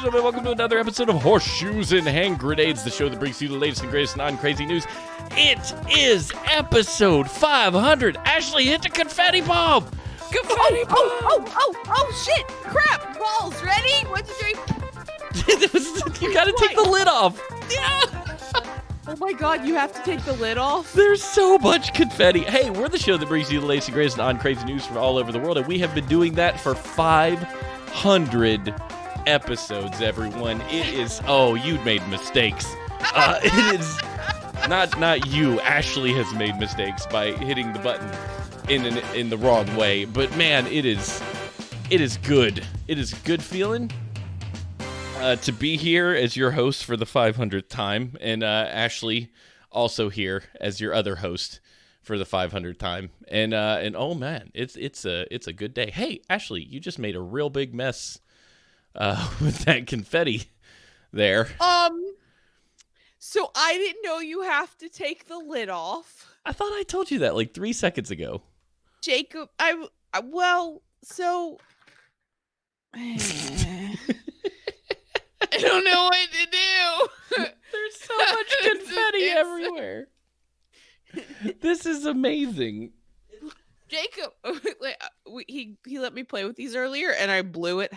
gentlemen, welcome to another episode of Horseshoes and Hand Grenades, the show that brings you the latest and greatest non-crazy news. It is episode 500. Ashley, hit the confetti bomb! Confetti bomb! Oh, shit! Crap! Balls, ready? 1, 2, 3. You gotta take the lid off. Yeah! Oh my god, you have to take the lid off? There's so much confetti. Hey, we're the show that brings you the latest and greatest non-crazy news from all over the world, and we have been doing that for 500 episodes, everyone. It is, you'd made mistakes. It is not you. Ashley has made mistakes by hitting the button in the wrong way. But man, it is good. It is good feeling to be here as your host for the 500th time, and Ashley also here as your other host for the 500th time. And oh man, it's a good day. Hey, Ashley, you just made a real big mess with that confetti there. So I didn't know you have to take the lid off. I thought I told you that like 3 seconds ago. Jacob, I don't know what to do. There's so much confetti everywhere. This is amazing. Jacob, he let me play with these earlier, and I blew it.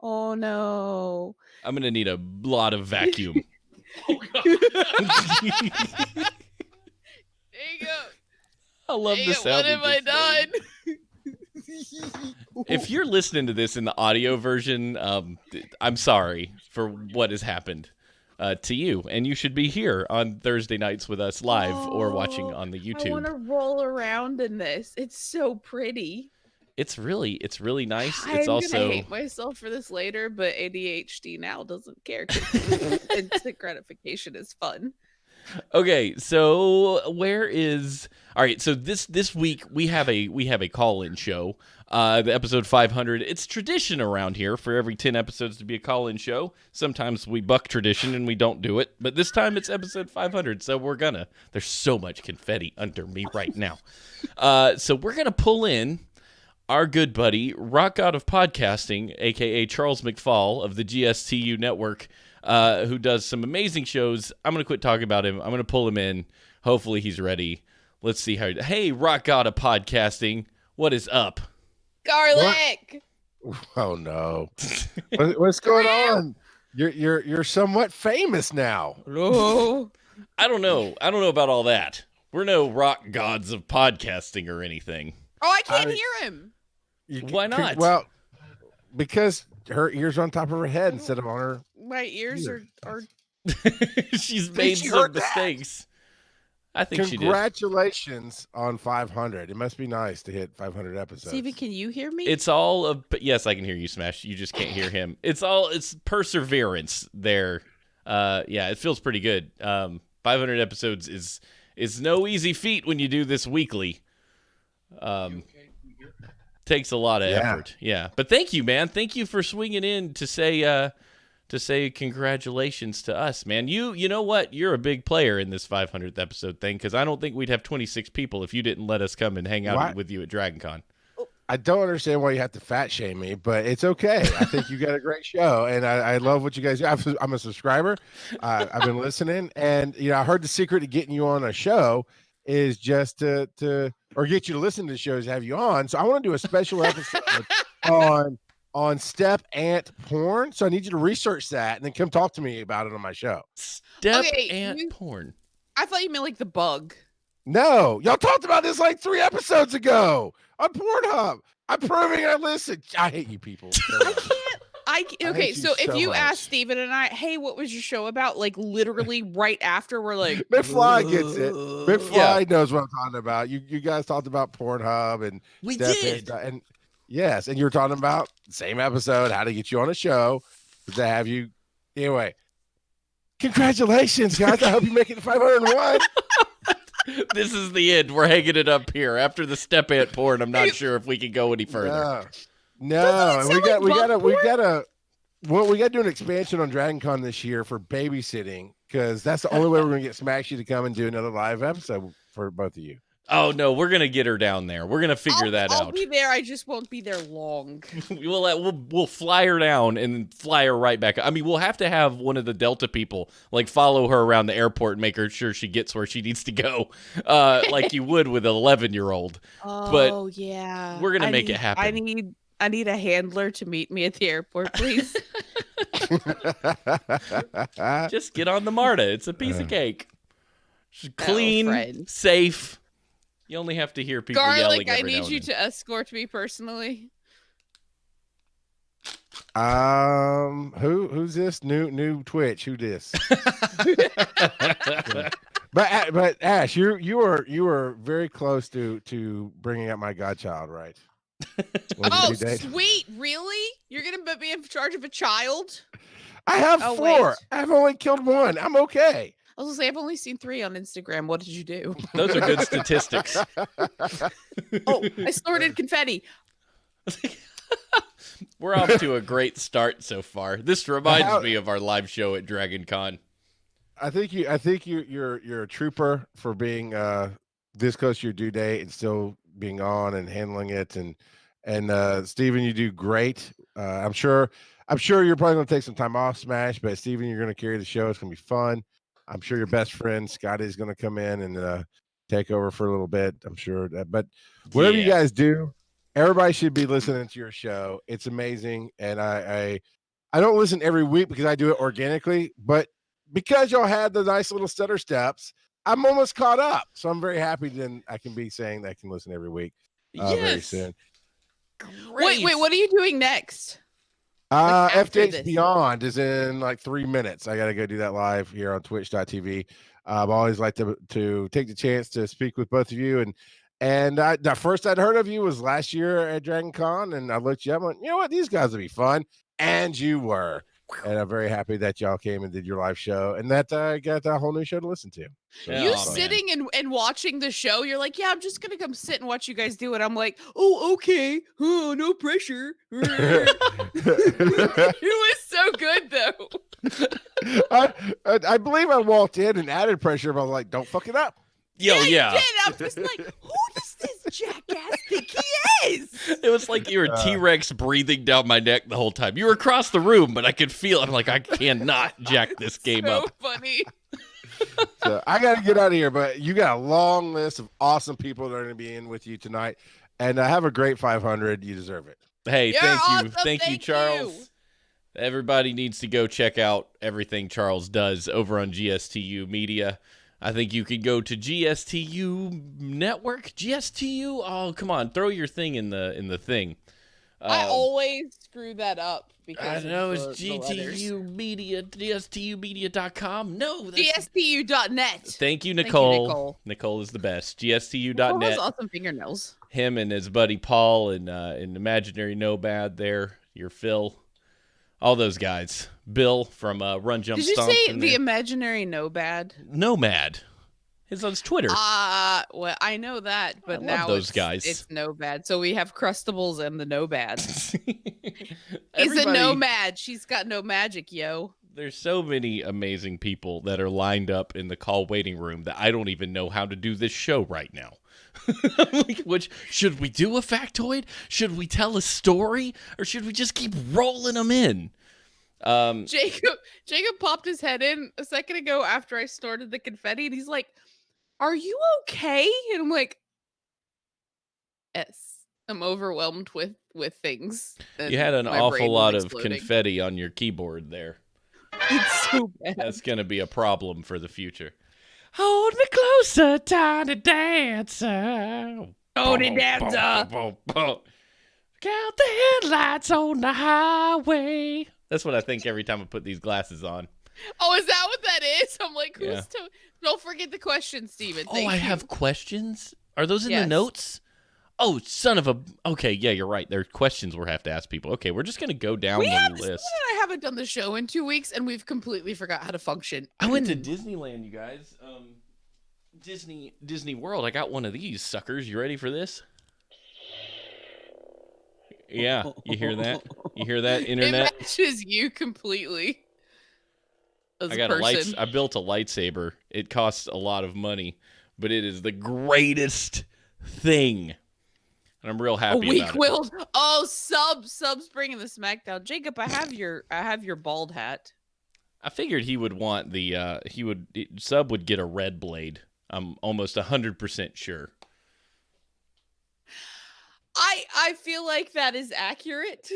Oh no! I'm gonna need a lot of vacuum. Oh god! Jacob, I love the sound. What have I done? If you're listening to this in the audio version, I'm sorry for what has happened to you, and you should be here on Thursday nights with us live or watching on the YouTube. I want to roll around in this. It's so pretty. It's really nice. I'm gonna hate myself for this later, but ADHD now doesn't care. Instant gratification is fun. Okay, so all right, so this week we have a call-in show. The episode 500. It's tradition around here for every 10 episodes to be a call-in show. Sometimes we buck tradition and we don't do it, but this time it's episode 500, so there's so much confetti under me right now. So we're gonna pull in our good buddy, Rock God of Podcasting, aka Charles McFall of the GSTU Network, who does some amazing shows. I'm going to quit talking about him. I'm going to pull him in. Hopefully he's ready. Let's see how. Hey, Rock God of Podcasting, what is up? Garlic. What? Oh no! What's going on? You're somewhat famous now. No. I don't know about all that. We're no rock gods of podcasting or anything. Oh, I can't hear him. Why not? Well, because her ears are on top of her head instead of on her. My ears are. She's made some mistakes. I think she did. Congratulations on 500. It must be nice to hit 500 episodes. Steven, can you hear me? It's all yes, I can hear you, Smash. You just can't hear him. It's perseverance there. Yeah, it feels pretty good. 500 episodes is no easy feat when you do this weekly. Takes a lot of effort. Yeah. But thank you, man. Thank you for swinging in to say congratulations to us, man. You know what? You're a big player in this 500th episode thing, because I don't think we'd have 26 people if you didn't let us come and hang out with you at DragonCon. I don't understand why you have to fat shame me, but it's okay. I think you got a great show, and I love what you guys do. I'm a subscriber. I've been listening, and I heard the secret to getting you on a show is just to get you to listen to the shows, have you on. So I want to do a special episode on step ant porn. So I need you to research that and then come talk to me about it on my show. Step ant porn. I thought you meant like the bug. No, y'all talked about this like 3 episodes ago on Pornhub. I'm proving I listen. I hate you people. Okay, so if you ask Steven and I, hey, what was your show about? Like literally right after, we're like, McFly gets it. McFly knows what I'm talking about. You guys talked about Pornhub and we did. And yes, and you were talking about the same episode, how to get you on a show to have you. Anyway, congratulations, guys. I hope you make it to 501. This is the end. We're hanging it up here. After the step ant porn, I'm not sure if we can go any further. No, and we got to do an expansion on DragonCon this year for babysitting, because that's the only way we're gonna get Smashy to come and do another live episode for both of you. Oh no, we're gonna get her down there. We're gonna figure that I'll out. be there. I just won't be there long. We'll fly her down and fly her right back. I mean, we'll have to have one of the Delta people like follow her around the airport and make her sure she gets where she needs to go, like you would with an 11-year-old. Oh yeah, we're gonna make it happen. I need a handler to meet me at the airport, please. Just get on the MARTA. It's a piece of cake. Just clean, friend. safe. You only have to hear people yelling Garlic, I every now need and you then. to escort me personally. Who's this new Twitch? Who this? But Ash, you were very close to bringing up my godchild, right? Oh, sweet! Really? You're gonna put me in charge of a child? I have 4. Wait. I've only killed 1. I'm okay. I was gonna say I've only seen 3 on Instagram. What did you do? Those are good statistics. Oh, I snorted confetti. We're off to a great start so far. This reminds me of our live show at Dragon Con. I think you're a trooper for being this close to your due date and still being on and handling it. And Steven, you do great. I'm sure you're probably going to take some time off, Smash, but Steven, you're going to carry the show. It's going to be fun. I'm sure your best friend Scotty is going to come in and take over for a little bit. I'm sure that, but whatever you guys do, everybody should be listening to your show. It's amazing. And I don't listen every week because I do it organically, but because y'all had the nice little stutter steps, I'm almost caught up. So I'm very happy then I can be saying that I can listen every week very soon. Great. Wait, what are you doing next? FTH Beyond is in like 3 minutes. I got to go do that live here on twitch.tv. I've always liked to take the chance to speak with both of you. And the first I'd heard of you was last year at Dragon Con. And I looked you up and went, you know what? These guys will be fun. And you were. And I'm very happy that y'all came and did your live show and that I got a whole new show to listen to. So, you sitting and watching the show, you're like, yeah, I'm just going to come sit and watch you guys do it. I'm like, oh, okay. Oh, no pressure. It was so good, though. I believe I walked in and added pressure, but I was like, don't fuck it up. Yeah. You did. I'm just like, who does this jackass think he is? It was like you were T-Rex breathing down my neck the whole time. You were across the room, but I could feel it. I'm like, I cannot jack this game up. So funny. So I got to get out of here, but you got a long list of awesome people that are going to be in with you tonight. And have a great 500. You deserve it. Hey, You're thank you. awesome. Thank you, Charles. Everybody needs to go check out everything Charles does over on GSTU Media. I think you could go to GSTU Network. GSTU? Oh, come on. Throw your thing in the thing. I always screw that up because I know it's GTU Media, GSTUmedia.com. No, that's GSTU.net. Thank you, Nicole. Nicole is the best. GSTU.net. Nicole has awesome fingernails. Him and his buddy Paul and Imaginary Nomad there. Your Phil. All those guys. Bill from Run Jump Stomp. Did you say the imaginary Nomad. It's on his Twitter. Well, I know that, but now those guys. It's Nomad. So we have Crustables and the Nomad. He's a Everybody- nomad. She's got no magic, yo. There's so many amazing people that are lined up in the call waiting room that I don't even know how to do this show right now. Which should we do a factoid? Should we tell a story? Or should we just keep rolling them in? Jacob popped his head in a second ago after I snorted the confetti, and he's like, "Are you okay?" And I'm like, "Yes, I'm overwhelmed with things." You had an My awful brain was lot of exploding. confetti on your keyboard there. It's so bad. That's going to be a problem for the future. Hold me closer, tiny dancer. Tiny dancer. Count the headlights on the highway. That's what I think every time I put these glasses on. Oh, is that what that is? I'm like, Yeah. Don't forget the question, Steven. Oh, I have questions? Are those in the Yes. notes? Oh, son of a... Okay, yeah, you're right. There are questions we'll have to ask people. Okay, we're just going to go down the list. Steven and I haven't done the show in 2 weeks, and we've completely forgot how to function. I went to Disneyland, you guys. Disney World. I got one of these suckers. You ready for this? Yeah, you hear that? You hear that, internet? It matches you completely. As I a got person. I built a lightsaber. It costs a lot of money, but it is the greatest thing. And I'm real A happy about it. weak-willed. Oh, subs bringing the SmackDown. Jacob, I have your bald hat. I figured he would want the Sub would get a red blade. I'm almost 100% sure. I feel like that is accurate.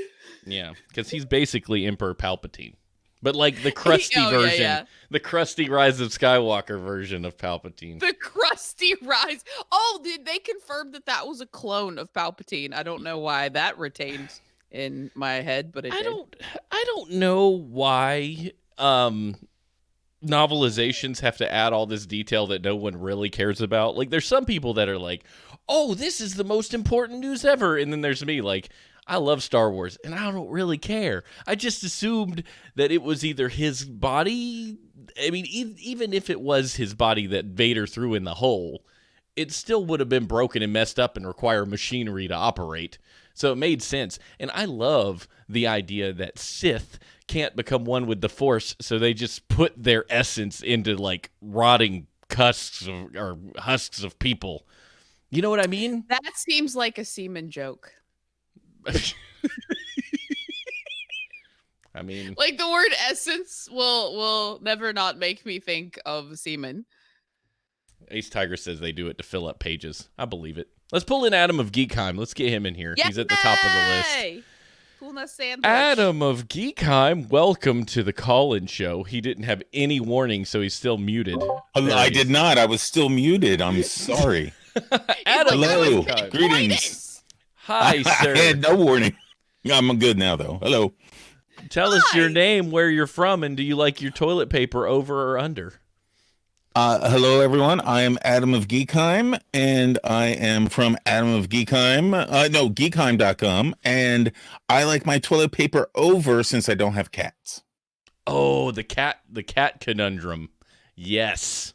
Yeah, because he's basically Emperor Palpatine, but like the crusty version, yeah. the crusty Rise of Skywalker version of Palpatine. The crusty rise. Oh, did they confirm that was a clone of Palpatine? I don't know why that retained in my head, but I don't know why novelizations have to add all this detail that no one really cares about. Like, there's some people that are like, oh, this is the most important news ever. And then there's me, like, I love Star Wars, and I don't really care. I just assumed that it was either his body. I mean, even if it was his body that Vader threw in the hole, it still would have been broken and messed up and require machinery to operate. So it made sense. And I love the idea that Sith can't become one with the Force, so they just put their essence into, like, rotting husks of people. You know what I mean? That seems like a semen joke. I mean, like the word essence will never not make me think of semen. Ace Tiger says they do it to fill up pages. I believe it. Let's pull in Adam of Geekheim. Let's get him in here. Yay! He's at the top of the list. Coolness sandwich. Adam of Geekheim, welcome to the call-in show. He didn't have any warning, so he's still muted. I did not. I was still muted. I'm sorry. Adam, hello. Geekheim. Greetings. Hi, sir. I had no warning. I'm good now, though. Hello. Tell us your name, where you're from, and do you like your toilet paper over or under? Hello, everyone. I am Adam of Geekheim, and I am from Adam of Geekheim. Geekheim.com, and I like my toilet paper over since I don't have cats. Oh, the cat conundrum. Yes.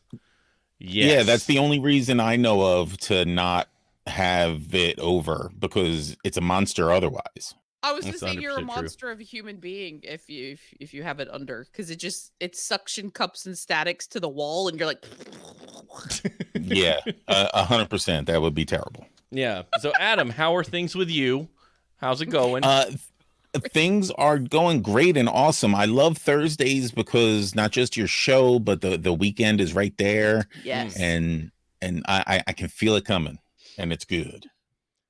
Yeah, that's the only reason I know of to not have it over, because it's a monster otherwise. I was That's just saying you're a 100% true. monster of a human being if you have it under, because it suction cups and statics to the wall and you're like Yeah, 100%. That would be terrible. Yeah. So, Adam, how are things with you? How's it going? Things are going great and awesome. I love Thursdays because not just your show, but the weekend is right there. Yes. And I can feel it coming, and it's good.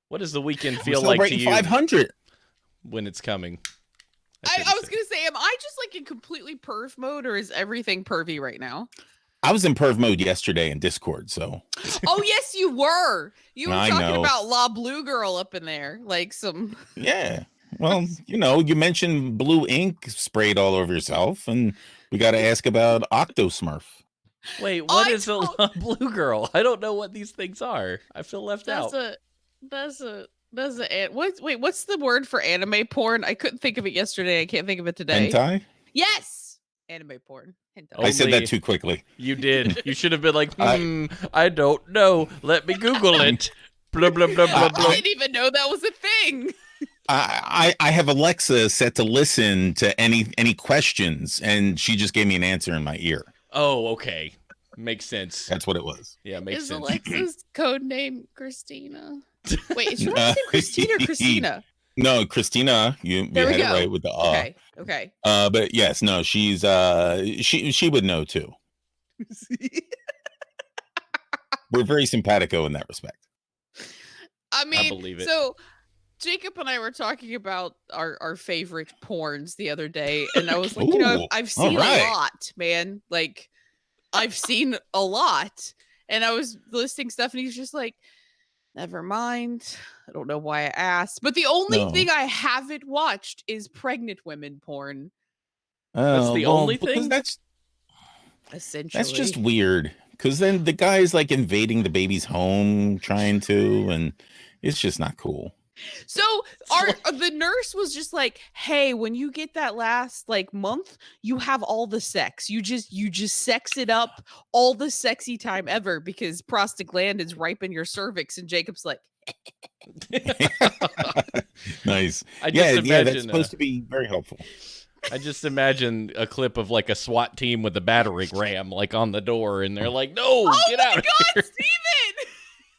What does the weekend feel like to you 500 when it's coming? I was gonna say, am I just like in completely perv mode, or is everything pervy right now? I was in perv mode yesterday in Discord, so. Oh yes, you were. You were I talking know. about La Blue Girl up in there, like some. Yeah. Well, you mentioned blue ink sprayed all over yourself, and we got to ask about Octosmurf. Wait, what is a blue girl? I don't know what these things are. I feel left out. What's the word for anime porn? I couldn't think of it yesterday. I can't think of it today. Hentai? Yes, anime porn. Hentai. I said that too quickly. You did. You should have been like, I don't know. Let me Google it. Blah, blah, blah, blah, blah. I didn't even know that was a thing. I have Alexa set to listen to any questions, and she just gave me an answer in my ear. Oh, okay. Makes sense. That's what it was. Yeah, makes Is sense. Alexa's code name Christina? Wait, is your last name Christina or Christina? No, Christina. You There we had it go. right with the Okay. But yes, no, she's she would know too. We're very simpatico in that respect. I mean, believe it. So Jacob and I were talking about our favorite porns the other day, and I was like, Ooh, I've seen all right. a lot, man. Like, I've seen a lot. And I was listing stuff, and he's just like, never mind. I don't know why I asked. But the only thing I haven't watched is pregnant women porn. That's the only thing? Essentially. That's just weird. Because then the guy's like invading the baby's home, trying to, and it's just not cool. So the nurse was just like, hey, when you get that last like month, you have all the sex. You just sex it up, all the sexy time ever, because prostaglandins ripen your cervix. And Jacob's like, Nice. I just imagine, that's supposed to be very helpful. I just imagine a clip of like a SWAT team with a battering ram like on the door, and they're like, "No, get out of here!"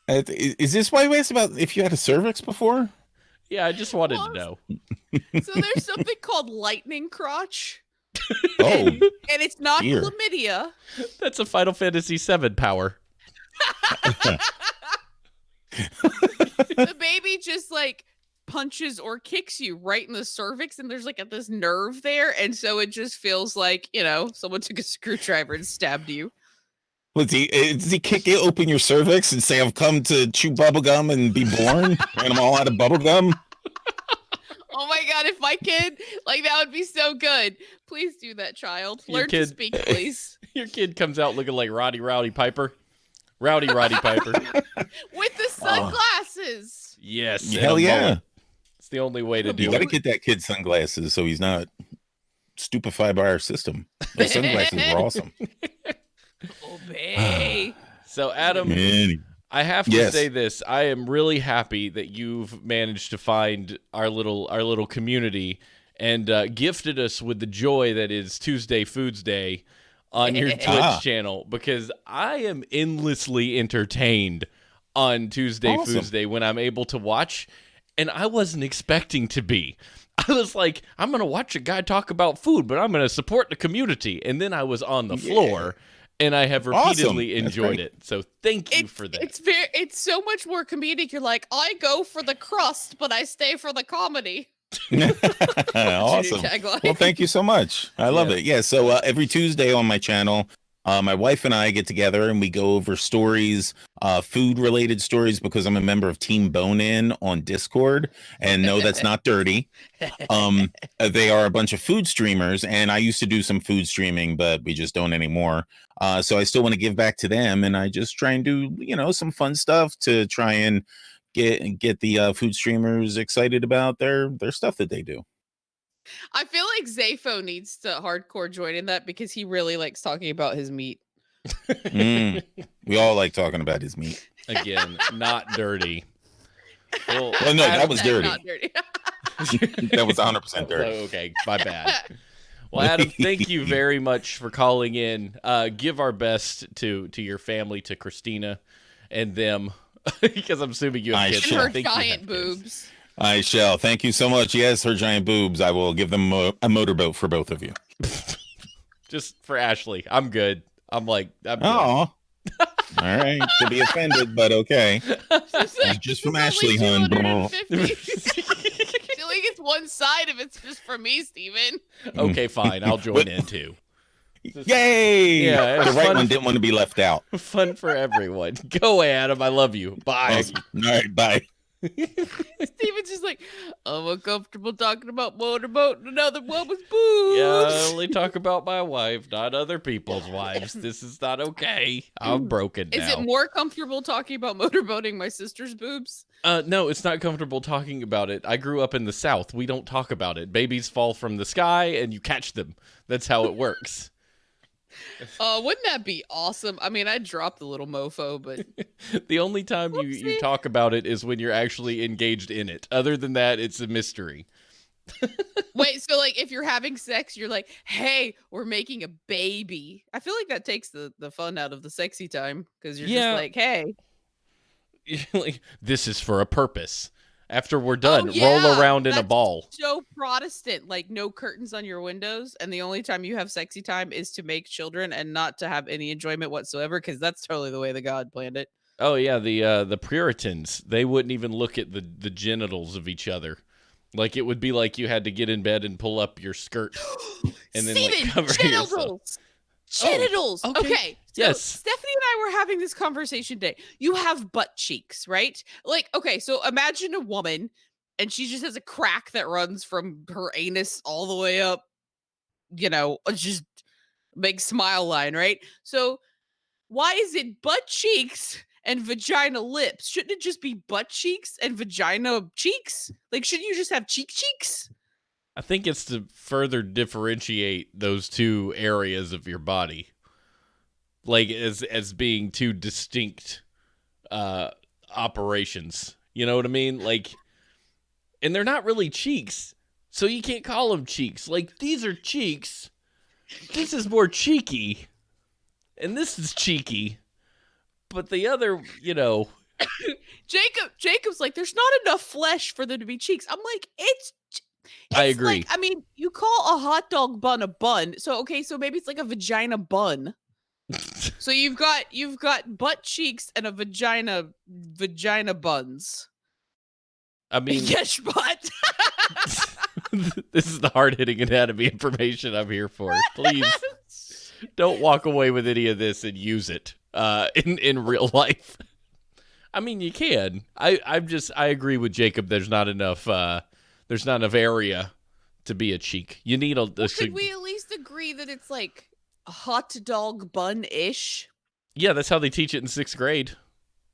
Steven! Is this why you asked about if you had a cervix before? Yeah, I just wanted to know. So there's something called lightning crotch. Oh, And it's not dear. chlamydia. That's a Final Fantasy VII power. The baby just like punches or kicks you right in the cervix, and there's like this nerve there, and so it just feels like, someone took a screwdriver and stabbed you. Does he kick you open your cervix and say, "I've come to chew bubblegum and be born, and I'm all out of bubblegum"? Oh my god, if my kid, that would be so good. Please do that, child. Learn to speak, please. Your kid comes out looking like Rowdy Piper. Rowdy Piper. With the sunglasses. Yes. Hell yeah. It's the only way to do You it. gotta get that kid sunglasses so he's not stupefied by our system. Those sunglasses were awesome. Obey. So, Adam, Man. I have to Yes. say this. I am really happy that you've managed to find our little community and gifted us with the joy that is Tuesday Foods Day on your Twitch channel, because I am endlessly entertained on Tuesday Foods Day when I'm able to watch, and I wasn't expecting to be. I was like, I'm going to watch a guy talk about food, but I'm going to support the community. And then I was on the floor. And I have repeatedly enjoyed it. So thank you for that. It's so much more comedic. You're like, I go for the crust, but I stay for the comedy. Awesome. Well, thank you so much. I love it. Yeah. So every Tuesday on my channel, my wife and I get together and we go over stories, food related stories, because I'm a member of Team Bone In on Discord. And no, that's not dirty. They are a bunch of food streamers, and I used to do some food streaming, but we just don't anymore. So I still want to give back to them, and I just try and do, some fun stuff to try and get the food streamers excited about their stuff that they do. I feel like Zafo needs to hardcore join in that, because he really likes talking about his meat. We all like talking about his meat. Again, not dirty. Well, no, that was dirty. Not dirty. That was 100% dirty. Okay, my bad. Well, Adam, thank you very much for calling in. Give our best to your family, to Christina and them, because I'm assuming you have kids. And her giant boobs. I shall. Thank you so much. Yes, her giant boobs. I will give them a motorboat for both of you. Just for Ashley. I'm good. I'm good. All right. To be offended, but okay. Just from Ashley, hun. She only gets one side if it's just for me, Steven. Okay, fine. I'll join in too. Yay! Yeah, the right one didn't want to be left out. Fun for everyone. Go away, Adam. I love you. Bye. Awesome. All right, bye. Steven's just like, I'm uncomfortable talking about motorboat and another woman's boobs. Yeah, I only talk about my wife, not other people's wives. This is not okay. I'm broken now. Is it more comfortable talking about motorboating my sister's boobs? No, it's not comfortable talking about it. I grew up in the South. We don't talk about it. Babies fall from the sky and you catch them. That's how it works. Wouldn't that be awesome? I mean, I'd drop the little mofo, but the only time you talk about it is when you're actually engaged in it. Other than that, it's a mystery. Wait, so like if you're having sex, you're like, hey, we're making a baby. I feel like that takes the fun out of the sexy time, because you're just like, hey. Like, this is for a purpose. After we're done, roll around in a ball. So Protestant, like no curtains on your windows, and the only time you have sexy time is to make children and not to have any enjoyment whatsoever, because that's totally the way the God planned it. Oh yeah, the Puritans, they wouldn't even look at the genitals of each other. Like, it would be like you had to get in bed and pull up your skirt and then Steven, like cover yourself. Genitals. Oh, okay. So yes. Stephanie and I were having this conversation today. You have butt cheeks, right? Like, okay, so imagine a woman and she just has a crack that runs from her anus all the way up, just big smile line, right? So why is it butt cheeks and vagina lips? Shouldn't it just be butt cheeks and vagina cheeks? Like, shouldn't you just have cheeks? I think it's to further differentiate those two areas of your body, like as being two distinct operations. You know what I mean? Like, and they're not really cheeks. So you can't call them cheeks. Like, these are cheeks. This is more cheeky. And this is cheeky. But the other, Jacob's like, there's not enough flesh for them to be cheeks. I'm like, it's I agree. Like, I mean, you call a hot dog bun a bun. So okay, so maybe it's like a vagina bun. So you've got butt cheeks and a vagina buns. I mean, yes, butt. This is the hard-hitting anatomy information I'm here for. Please don't walk away with any of this and use it in real life. I mean, you can. I agree with Jacob. There's not enough area to be a cheek. You need a. Could we at least agree that it's like a hot dog bun-ish? Yeah, that's how they teach it in 6th grade.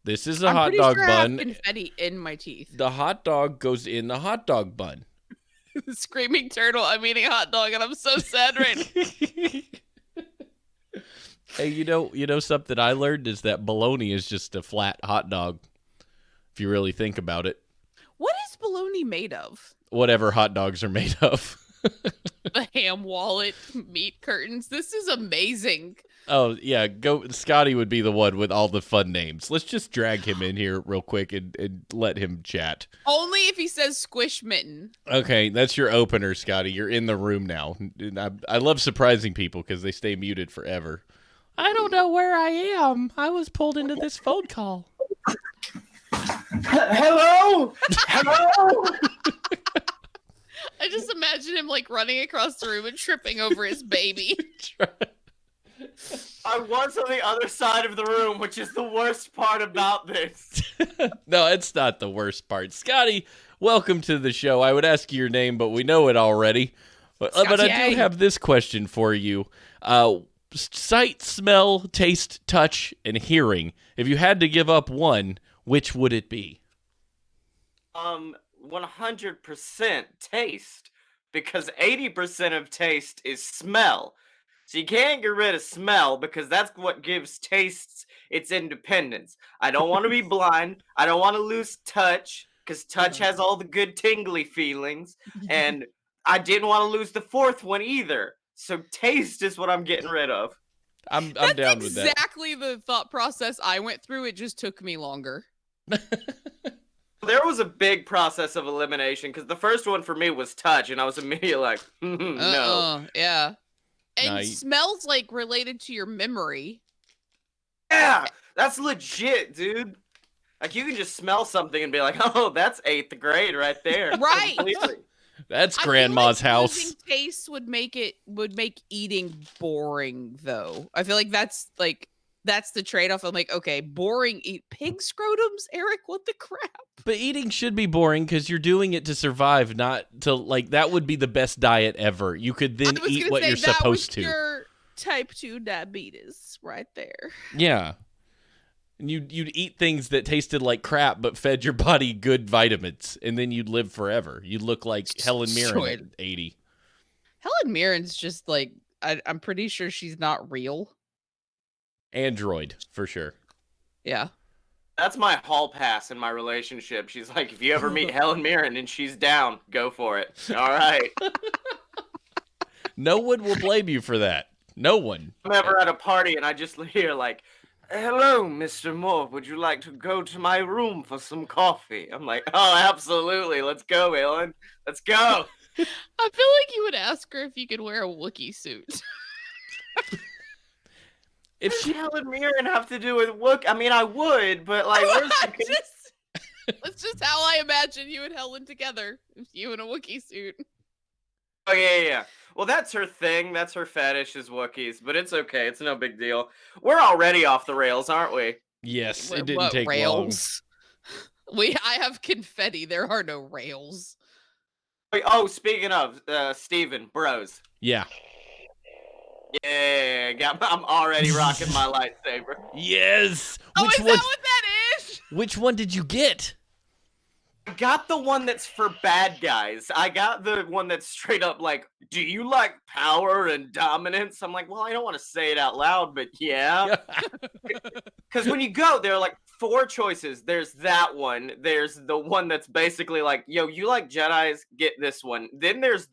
This is a I'm hot dog sure bun. I have confetti in my teeth. The hot dog goes in the hot dog bun. Screaming turtle, I'm eating a hot dog and I'm so sad right now. Hey, you know something I learned is that bologna is just a flat hot dog. If you really think about it. What is bologna made of? Whatever hot dogs are made of. The ham wallet, meat curtains. This is amazing. Oh, yeah. Scotty would be the one with all the fun names. Let's just drag him in here real quick and let him chat. Only if he says squish mitten. Okay, that's your opener, Scotty. You're in the room now. I love surprising people because they stay muted forever. I don't know where I am. I was pulled into this phone call. Hello? Hello? I just imagine him like running across the room and tripping over his baby. I was on the other side of the room, which is the worst part about this. No, it's not the worst part. Scotty, welcome to the show. I would ask you your name, but we know it already. But I do have this question for you. Sight, smell, taste, touch, and hearing. If you had to give up one, which would it be? 100% taste, because 80% of taste is smell. So you can't get rid of smell because that's what gives tastes its independence. I don't want to be blind. I don't want to lose touch because touch has all the good tingly feelings. And I didn't want to lose the fourth one either. So taste is what I'm getting rid of. I'm down with that. That's exactly the thought process I went through. It just took me longer. There was a big process of elimination because the first one for me was touch, and I was immediately like, no. Yeah. And Nah, smells like related to your memory. Yeah, that's legit, dude. Like you can just smell something and be like, oh, that's 8th grade right there. Right. Completely. That's I feel grandma's like house. losing taste would make eating boring though. I feel like that's the trade-off. I'm like, okay, boring. Eat pig scrotums, Eric. What the crap? But eating should be boring because you're doing it to survive, not to that would be the best diet ever. You could then eat what you're supposed to. Your type 2 diabetes right there. Yeah. And you'd eat things that tasted like crap but fed your body good vitamins, and then you'd live forever. You'd look like Helen Mirren at 80. Helen Mirren's just like, I'm pretty sure she's not real. Android, for sure. Yeah. That's my hall pass in my relationship. She's like, if you ever meet Helen Mirren and she's down, go for it. All right. No one will blame you for that. No one. I'm ever at a party and I just hear like, hello, Mr. Moore. Would you like to go to my room for some coffee? I'm like, oh, absolutely. Let's go, Helen. Let's go. I feel like you would ask her if you could wear a Wookiee suit. If she Helen Mirren have to do with Wook, I mean, I would, but like, That's just how I imagine you and Helen together. You in a Wookiee suit. Oh yeah. Well, that's her thing. That's her fetish is Wookiees, but it's okay. It's no big deal. We're already off the rails, aren't we? Yes, it didn't take rails? Long. I have confetti. There are no rails. Wait, oh, speaking of, Steven, bros. Yeah. Yeah, I'm already rocking my lightsaber. Yes. Is that what that is? Which one did you get? I got the one that's for bad guys. I got the one that's straight up like, do you like power and dominance? I'm like, well, I don't want to say it out loud, but yeah. Because when you go, they're like 4 choices. There's that one. There's the one that's basically like, yo, you like Jedis? Get this one. Then there's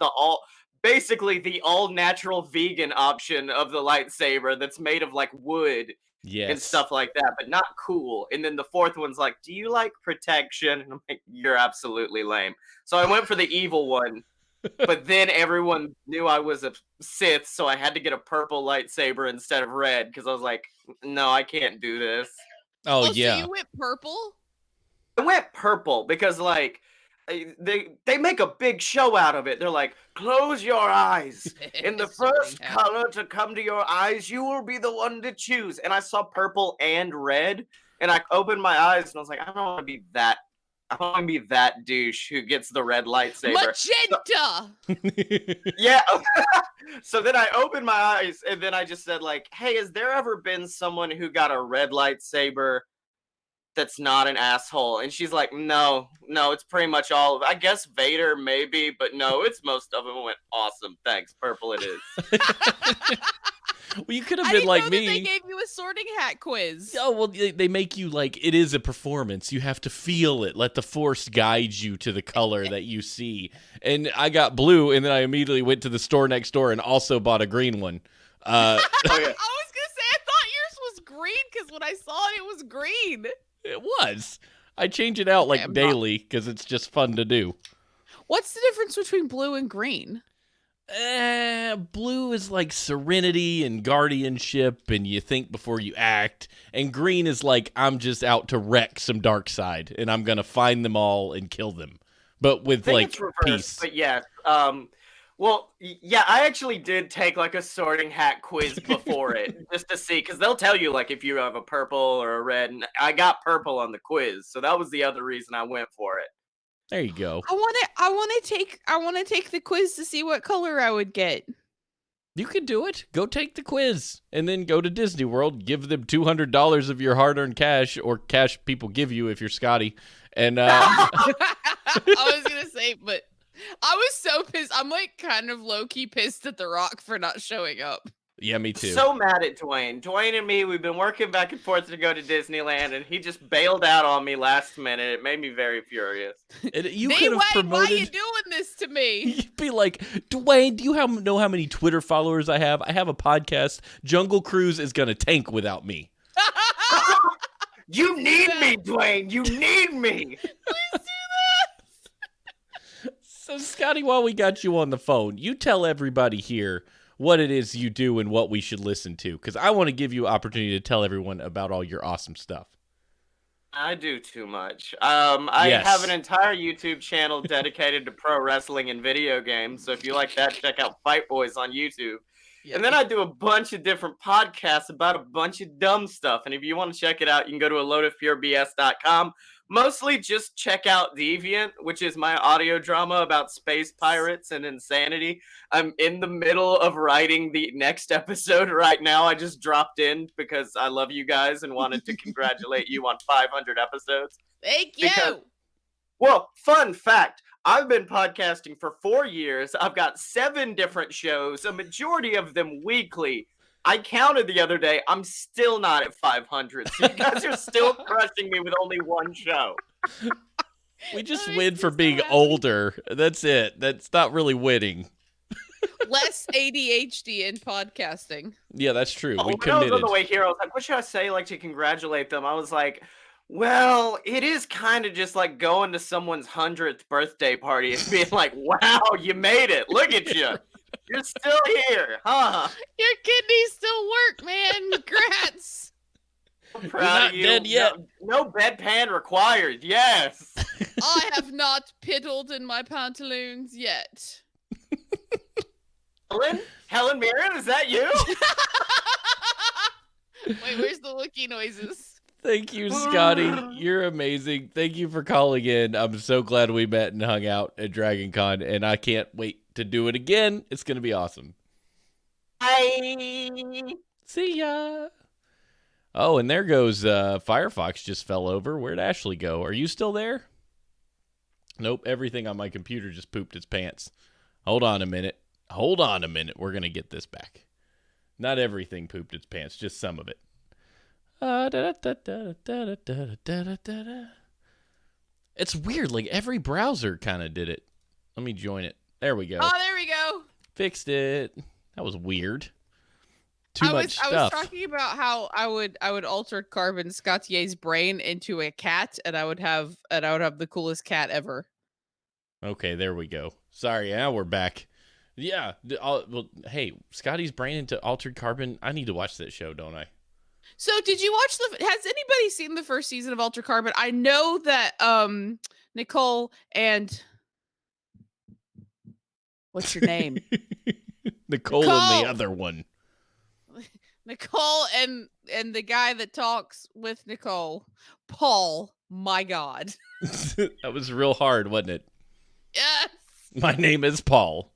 basically the all natural vegan option of the lightsaber that's made of like wood and Yes. stuff like that, but not cool. And then the 4th one's like, do you like protection? And I'm like, you're absolutely lame. So I went for the evil one. But then everyone knew I was a Sith, so I had to get a purple lightsaber instead of red because I was like, no, I can't do this. Oh, So yeah. you went purple? I went purple because like they make a big show out of it. They're like, close your eyes. In the first color to come to your eyes, you will be the one to choose. And I saw purple and red, and I opened my eyes and I was like, I don't want to be that. I don't want to be that douche who gets the red lightsaber. Magenta! Yeah. So then I opened my eyes and then I just said like, hey, has there ever been someone who got a red lightsaber that's not an asshole? And she's like, no, it's pretty much all of it. I guess Vader maybe, but no, it's most of them. I went, awesome, thanks, purple it is. Well, you could have I been didn't like know me. that they gave you a sorting hat quiz. Oh, well, they make you like, it is a performance. You have to feel it. Let the Force guide you to the color that you see. And I got blue, and then I immediately went to the store next door and also bought a green one. Oh, yeah. I was going to say, I thought yours was green because when I saw it, it was green. It was. I change it out like I'm not- daily because it's just fun to do. What's the difference between blue and green? Blue is like serenity and guardianship, and you think before you act. And green is like, I'm just out to wreck some dark side, and I'm gonna find them all and kill them. But with think like it's reversed, peace. but yeah. Well, yeah, I actually did take like a sorting hat quiz before it just to see, because they'll tell you like if you have a purple or a red, and I got purple on the quiz, so that was the other reason I went for it. There you go. I want to take the quiz to see what color I would get. You could do it. Go take the quiz, and then go to Disney World. Give them $200 of your hard-earned cash, or cash people give you if you're Scotty. And I was gonna say, but I was so pissed. I'm like kind of low-key pissed at The Rock for not showing up. yeah, me too. So mad at Dwayne. Dwayne and me, we've been working back and forth to go to Disneyland, and he just bailed out on me last minute. It made me very furious. You could have Dwayne, promoted. why are you doing this to me? You'd be like, Dwayne, do you know how many Twitter followers I have? I have a podcast. Jungle Cruise is gonna tank without me. You need me, Dwayne. You need me. Please do So, Scotty, while we got you on the phone, you tell everybody here what it is you do and what we should listen to, because I want to give you an opportunity to tell everyone about all your awesome stuff. I do too much. I Yes. have an entire YouTube channel dedicated to pro wrestling and video games. So if you like that, check out Fight Boys on YouTube. that. And then I do a bunch of different podcasts about a bunch of dumb stuff. And if you want to check it out, you can go to aloadofpurebs.com. Mostly just check out Deviant, which is my audio drama about space pirates and insanity. I'm in the middle of writing the next episode right now. I just dropped in because I love you guys and wanted to congratulate you on 500 episodes. Thank you. Because- Well, fun fact, I've been podcasting for 4 years. I've got 7 different shows, a majority of them weekly. I counted the other day. I'm still not at 500. So you guys are still crushing me with only one show. We just That win makes for me so being happy. older. That's it. That's not really winning. Less ADHD in podcasting. Yeah, that's true. Oh, We when I was on committed. the way here, I was like, what should I say like to congratulate them? I was like, well, it is kind of just like going to someone's 100th birthday party and being like, wow, you made it. Look at you. You're still here, huh? Your kidneys still work, man. Congrats. I'm You're not of you. dead yet. No bedpan required. Yes. I have not piddled in my pantaloons yet. Helen Mirren, is that you? Wait, where's the looky noises? Thank you, Scotty. You're amazing. Thank you for calling in. I'm so glad we met and hung out at Dragon Con, and I can't wait to do it again. It's going to be awesome. Bye. See ya. Oh, and there goes Firefox just fell over. Where'd Ashley go? Are you still there? Nope, everything on my computer just pooped its pants. Hold on a minute. We're going to get this back. Not everything pooped its pants, just some of it. It's weird. Like every browser kind of did it. Let me join it. There we go. Oh, there we go. Fixed it. That was weird. Too I much was stuff. talking about how I would alter Carbon Scottier's brain into a cat, and I would have the coolest cat ever. Okay, there we go. Sorry, now we're back. Yeah. Well, hey, Scotty's brain into Altered Carbon. I need to watch that show, don't I? So, did you watch has anybody seen the first season of Altered Carbon? I know that Nicole and what's your name? Nicole and the other one. Nicole and the guy that talks with Nicole, Paul. My God. That was real hard, wasn't it? Yes. My name is Paul.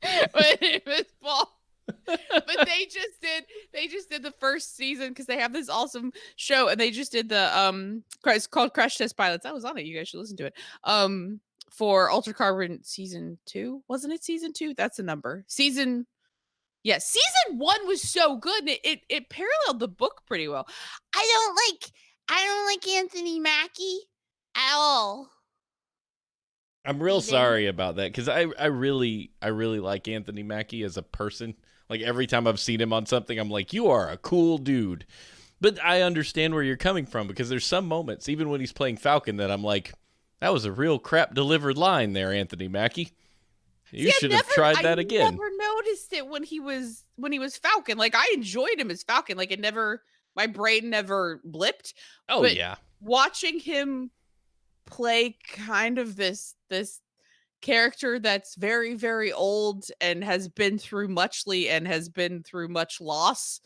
My name is Paul. But they just did the first season because they have this awesome show, and they just did the it's called Crash Test Pilots. I was on it. You guys should listen to it. For Altered Carbon season 2, wasn't it season 2? That's the number. Season 1 was so good, and it paralleled the book pretty well. I don't like Anthony Mackie at all. I'm real sorry about that because I really like Anthony Mackie as a person. Like every time I've seen him on something, I'm like, you are a cool dude. But I understand where you're coming from because there's some moments, even when he's playing Falcon, that I'm like, that was a real crap delivered line there, Anthony Mackie. You should have tried that again. I never noticed it when he was Falcon. Like I enjoyed him as Falcon. Like my brain never blipped. Oh but yeah. Watching him play kind of this character that's very, very old and has been through muchly and has been through much loss.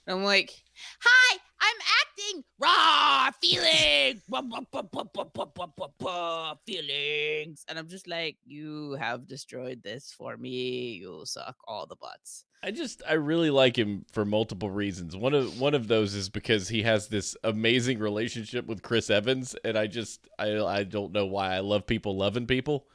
I'm like, hi, I'm acting raw feelings, feelings, and I'm just like, you have destroyed this for me. You suck all the butts. I really like him for multiple reasons. One of those is because he has this amazing relationship with Chris Evans, and I don't know why I love people loving people.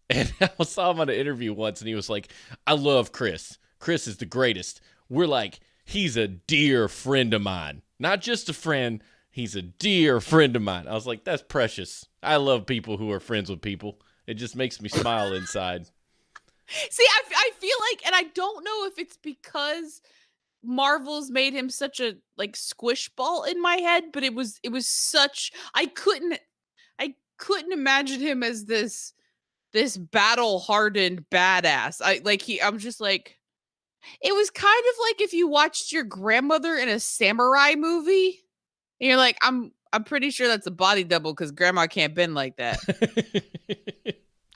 And I saw him on an interview once, and he was like, I love Chris. Chris is the greatest. We're like, he's a dear friend of mine. Not just a friend, he's a dear friend of mine. I was like, that's precious. I love people who are friends with people. It just makes me smile inside. See, I feel like, and I don't know if it's because Marvel's made him such a like squish ball in my head, but it was such, I couldn't imagine him as this battle hardened badass. I'm just like, it was kind of like if you watched your grandmother in a samurai movie and you're like, I'm pretty sure that's a body double because grandma can't bend like that.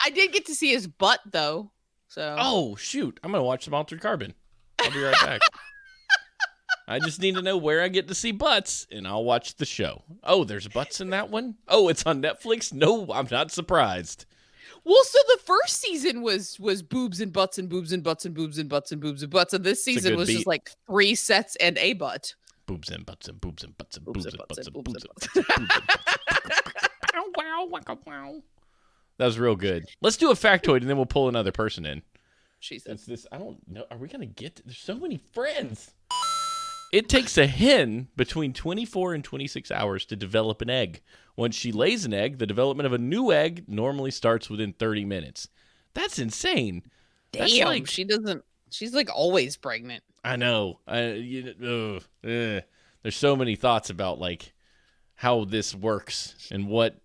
I did get to see his butt though. So oh shoot, I'm gonna watch some Altered Carbon. I'll be right back. I just need to know where I get to see butts, and I'll watch the show. Oh, there's butts in that one? Oh, it's on Netflix? No, I'm not surprised. Well, so the first season was boobs and butts and boobs and butts and boobs and butts and boobs and butts, and this season was just like 3 sets and a butt. Boobs and butts and boobs and butts and boobs and butts and boobs and butts. That was real good. Let's do a factoid, and then we'll pull another person in. She said, I don't know. Are we gonna get? There's so many friends. It takes a hen between 24 and 26 hours to develop an egg. Once she lays an egg, the development of a new egg normally starts within 30 minutes. That's insane. Damn, she's like always pregnant. I know. There's so many thoughts about like how this works and what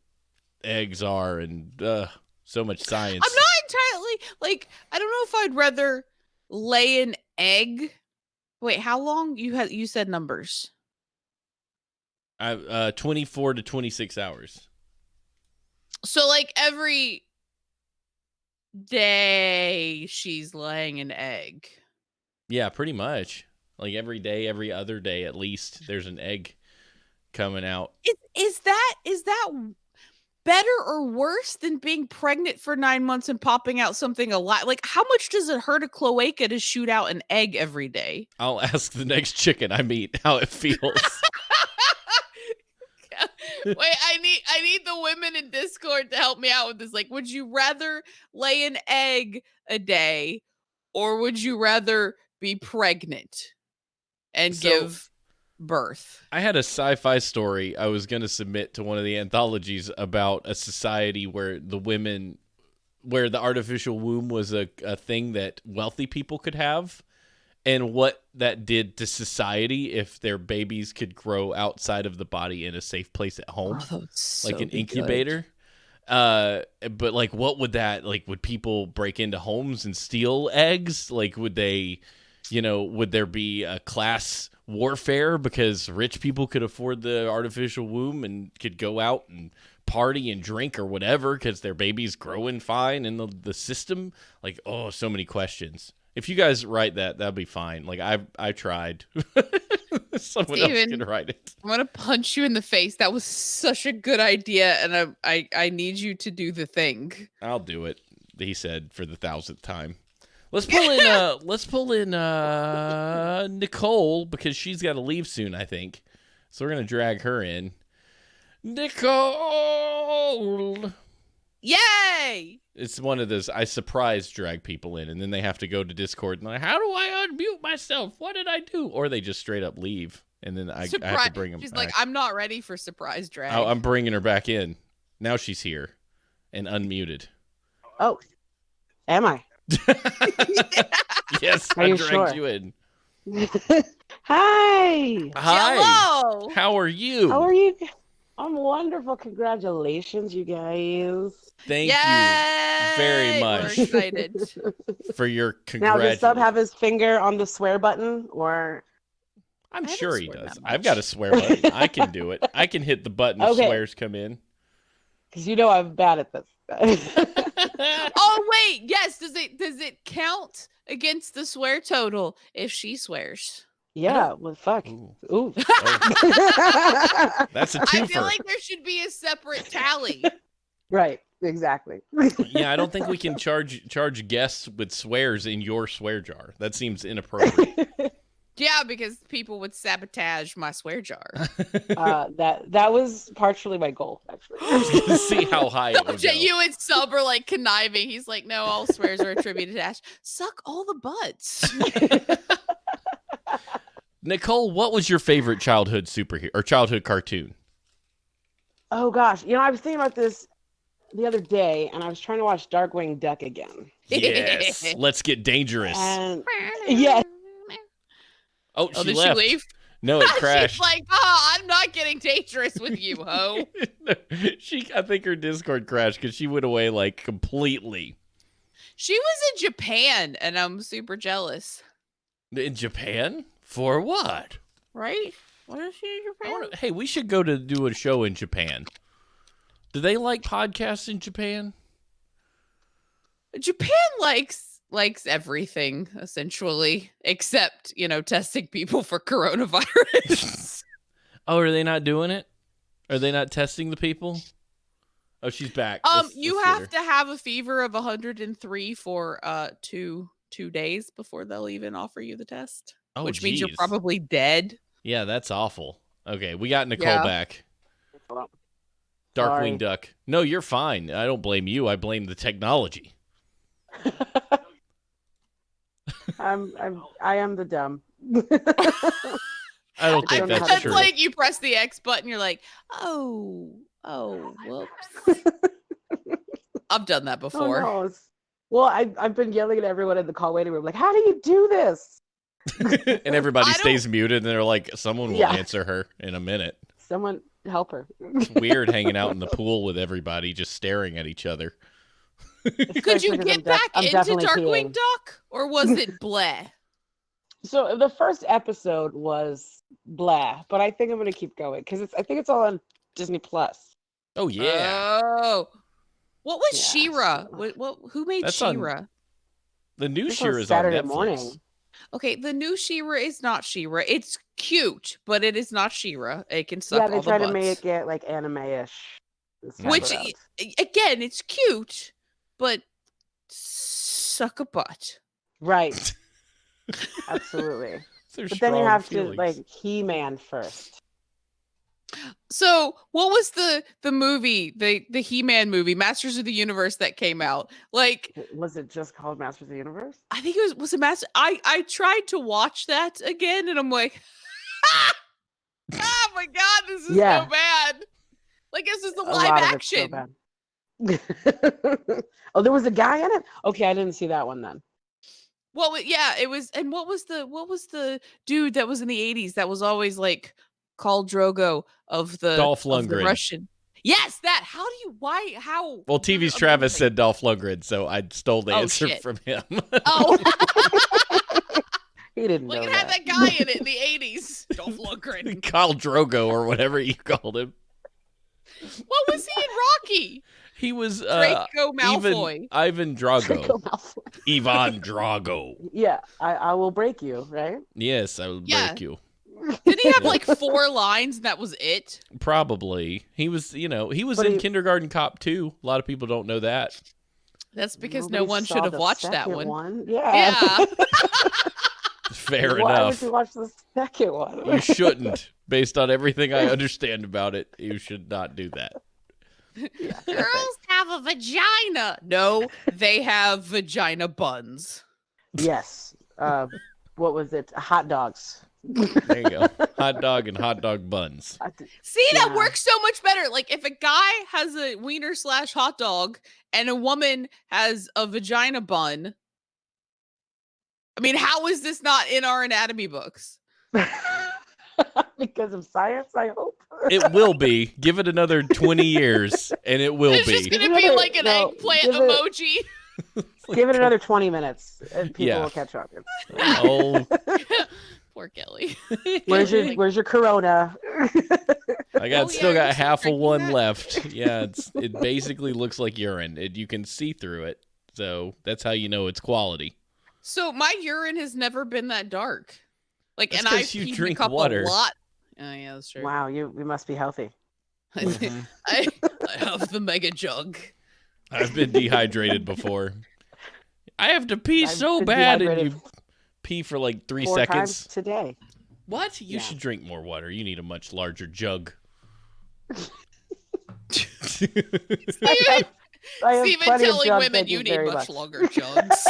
eggs are and so much science. I'm not entirely like, I don't know if I'd rather lay an egg. Wait, how long you said numbers? 24 to 26 hours. So like every day she's laying an egg. Yeah, pretty much. Like every day, every other day at least, there's an egg coming out. Is that better or worse than being pregnant for 9 months and popping out something alive? Like, how much does it hurt a cloaca to shoot out an egg every day? I'll ask the next chicken I meet how it feels. Wait, I need the women in Discord to help me out with this. Like, would you rather lay an egg a day, or would you rather be pregnant and give birth. I had a sci-fi story I was going to submit to one of the anthologies about a society where the artificial womb was a thing that wealthy people could have, and what that did to society if their babies could grow outside of the body in a safe place at home, Oh, that would so like an be incubator. But like, what would that, like, would people break into homes and steal eggs? Like, would they, would there be a class warfare because rich people could afford the artificial womb and could go out and party and drink or whatever because their baby's growing fine in the system? Like, oh, so many questions. If you guys write that, that'd be fine. Like, I tried. Someone else Steven, can write it. I'm gonna punch you in the face. That was such a good idea, and I need you to do the thing. I'll do it, he said for the 1,000th time. Let's pull in Nicole, because she's got to leave soon, I think. So we're gonna drag her in. Nicole. Yay! It's one of those, I surprise drag people in, and then they have to go to Discord and like, how do I unmute myself? What did I do? Or they just straight up leave, and then I have to bring them She's back. like, I'm not ready for surprise drag. I'm bringing her back in. Now she's here and unmuted. Oh, am I? Yes, Are I you dragged sure? you in. Hi. Hi. Hello. How are you? How are you? I'm wonderful. Congratulations, you guys. Thank you Yay! very much We're excited. for your Now, congratulations. does Sub have his finger on the swear button, or? I'm I haven't sure he sworn does. that I've got a much. swear button. I can do it. I can hit the button if Okay. swears come in. Because I'm bad at this. Oh wait, yes. Does it count against the swear total if she swears? Yeah. Well, fuck. Ooh. Ooh. Oh, that's a I feel twofer. like there should be a separate tally. Right. Exactly. Yeah, I don't think we can charge guests with swears in your swear jar. That seems inappropriate. Yeah, because people would sabotage my swear jar. That was partially my goal, actually. I was gonna see how high it would go. You and Sub are like conniving. He's like, no, all swears are attributed to Ash. Suck all the butts. Nicole, what was your favorite childhood superhero or childhood cartoon? Oh gosh, I was thinking about this the other day, and I was trying to watch Darkwing Duck again. Yes, let's get dangerous. And yes, Oh, Oh, she did left. she leave? No, it crashed. She's like, oh, I'm not getting dangerous with you, ho. I think her Discord crashed because she went away like completely. She was in Japan, and I'm super jealous. In Japan? For what? Right? What is she in Japan? Hey, we should go to do a show in Japan. Do they like podcasts in Japan? Japan likes everything essentially, except testing people for coronavirus. Oh, are they not doing it? Are they not testing the people? Oh, she's back. You have to have a fever of 103 for 2 days before they'll even offer you the test. Oh, which means you're geez. probably dead. Yeah, that's awful. Okay, we got Nicole Yeah. back. Sorry. Darkwing Duck. No, you're fine. I don't blame you. I blame the technology. I am the dumb. I don't think don't know that's how to It's true. like you press the X button, you're like, oh, whoops. I've done that before. Oh, no. Well, I've been yelling at everyone in the call waiting room, like, how do you do this? And everybody I don't- stays muted, and they're like, someone will Yeah. answer her in a minute. Someone help her. It's weird hanging out in the pool with everybody just staring at each other. Could you get back I'm into definitely Darkwing peeing. Duck? Or was it bleh? So the first episode was blah, but I think I'm gonna keep going because I think it's all on Disney Plus. Oh, yeah. Oh. What was Yeah, She-Ra? so- Who made That's on She-Ra? The new This was She-Ra is on Saturday Netflix. morning. Okay, the new She-Ra is not She-Ra. It's cute, but it is not She-Ra. It can suck Yeah, all they the try butts. to make it like anime-ish. this time Which, around. again, it's cute, but suck a butt. Right. Absolutely. It's their But then you strong have feelings. to like He-Man first. So, what was the movie, the He-Man movie, Masters of the Universe, that came out? Like, Was it just called Masters of the Universe? I think it was it Master? I tried to watch that again, and I'm like, Oh my god, this is Yeah. so bad. Like this is the A live lot action. of it's so bad. Oh, there was a guy in it? Okay, I didn't see that one then. Well, yeah, it was. And what was the dude that was in the 80s that was always like called Drogo of the Dolph of the Lundgren. Russian? Yes, that. How do you? Why? How? Well, you're TV's Travis amazing. said Dolph Lundgren, so I stole the Oh, answer shit. from him. Oh, He didn't well, know you had that guy in it in the 80s. Dolph Lundgren. Khal Drogo or whatever you called him. What was he in Rocky? He was Draco Malfoy. Ivan Draco Drago. Malfoy. Ivan Drago. Yeah, I will break you, right? Yes, I will Yeah. break you. Did he have like 4 lines and that was it? Probably. He was, he was But in he- Kindergarten Cop 2. A lot of people don't know that. That's because no Nobody one saw should have the watched that second one. Yeah. Yeah. Fair Why enough. would you watch the second one? You shouldn't. Based on everything I understand about it, you should not do that. Girls have a vagina. No, they have vagina buns. Yes. What was it? Hot dogs. There you go. Hot dog and hot dog buns. See, that Yeah. works so much better. Like if a guy has a wiener / hot dog and a woman has a vagina bun. I mean, how is this not in our anatomy books? Because of science, I hope. It will be. Give it another 20 years, and it will It's be. just gonna Give be it- like an no, eggplant give it- emoji. Give it another 20 minutes, and people Yeah. will catch up. Oh, Poor Kelly. Where's your Corona? I got Oh, still yeah, got you're half of drinking one that? left. Yeah, it basically looks like urine. You can see through it, so that's how you know it's quality. So my urine has never been that dark. Like, That's and I 'cause you peed drink a cup water. a lot. Oh yeah, that's true. Wow, you must be healthy. I have the mega jug. I've been dehydrated before. I have to pee I've so been bad, and dehydrated you pee for like 3 4 seconds. times today. What? You Yeah. should drink more water. You need a much larger jug. I have Stephen plenty of telling jug, women thank you need very much longer jugs.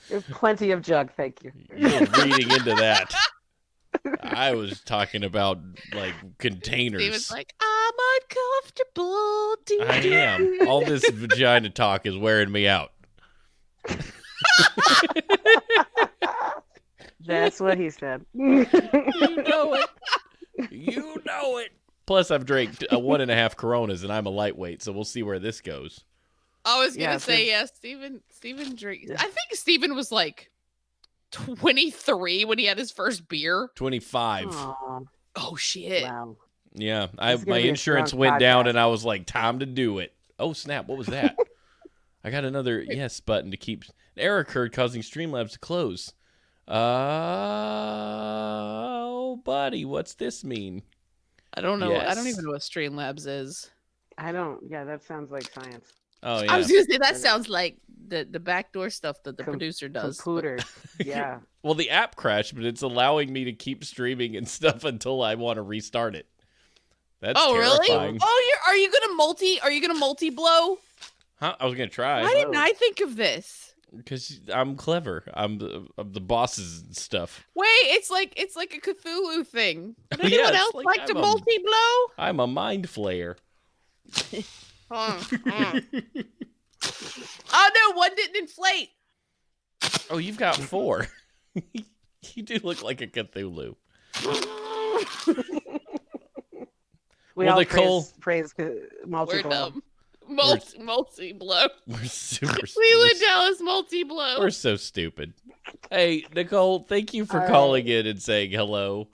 There's plenty of jug, thank you. You're reading into that. I was talking about like containers. Steven's like, I'm uncomfortable. I am. All this vagina talk is wearing me out. That's what he said. You know it. You know it. Plus, I've drank 1.5 Coronas, and I'm a lightweight, so we'll see where this goes. I was gonna Yeah, say, yeah, Steven drinks. I think Steven was like 23 when he had his first beer. 25. Aw, Oh shit. wow. Yeah, This is my gonna be a insurance strong went down, podcast. and I was like, time to do it. Oh snap! What was that? I got another yes button to keep. An error occurred, causing Streamlabs to close. Oh, buddy, what's this mean? I don't know. I don't Yes. even know what Streamlabs is. I don't. Yeah, that sounds like science. Oh I yeah. was gonna say that sounds like the backdoor stuff that the producer does. Computer. Yeah. Well, the app crashed, but it's allowing me to keep streaming and stuff until I want to restart it. That's Oh really? terrifying. Oh, are you gonna multi blow? Huh? I was gonna try Why didn't I think of this? because I'm clever. I'm the bosses and stuff. Wait, it's like a Cthulhu thing. Would Yeah, anyone it's else like like to I'm a- multi blow? I'm a mind flayer. Oh no, one didn't inflate. Oh, you've got 4. You do look like a Cthulhu. We Well, all Nicole- praise We're multiple. dumb. Multi blow. We're super. Leland Dallas multi blow. We're so stupid. Hey, Nicole, thank you for All calling in and saying hello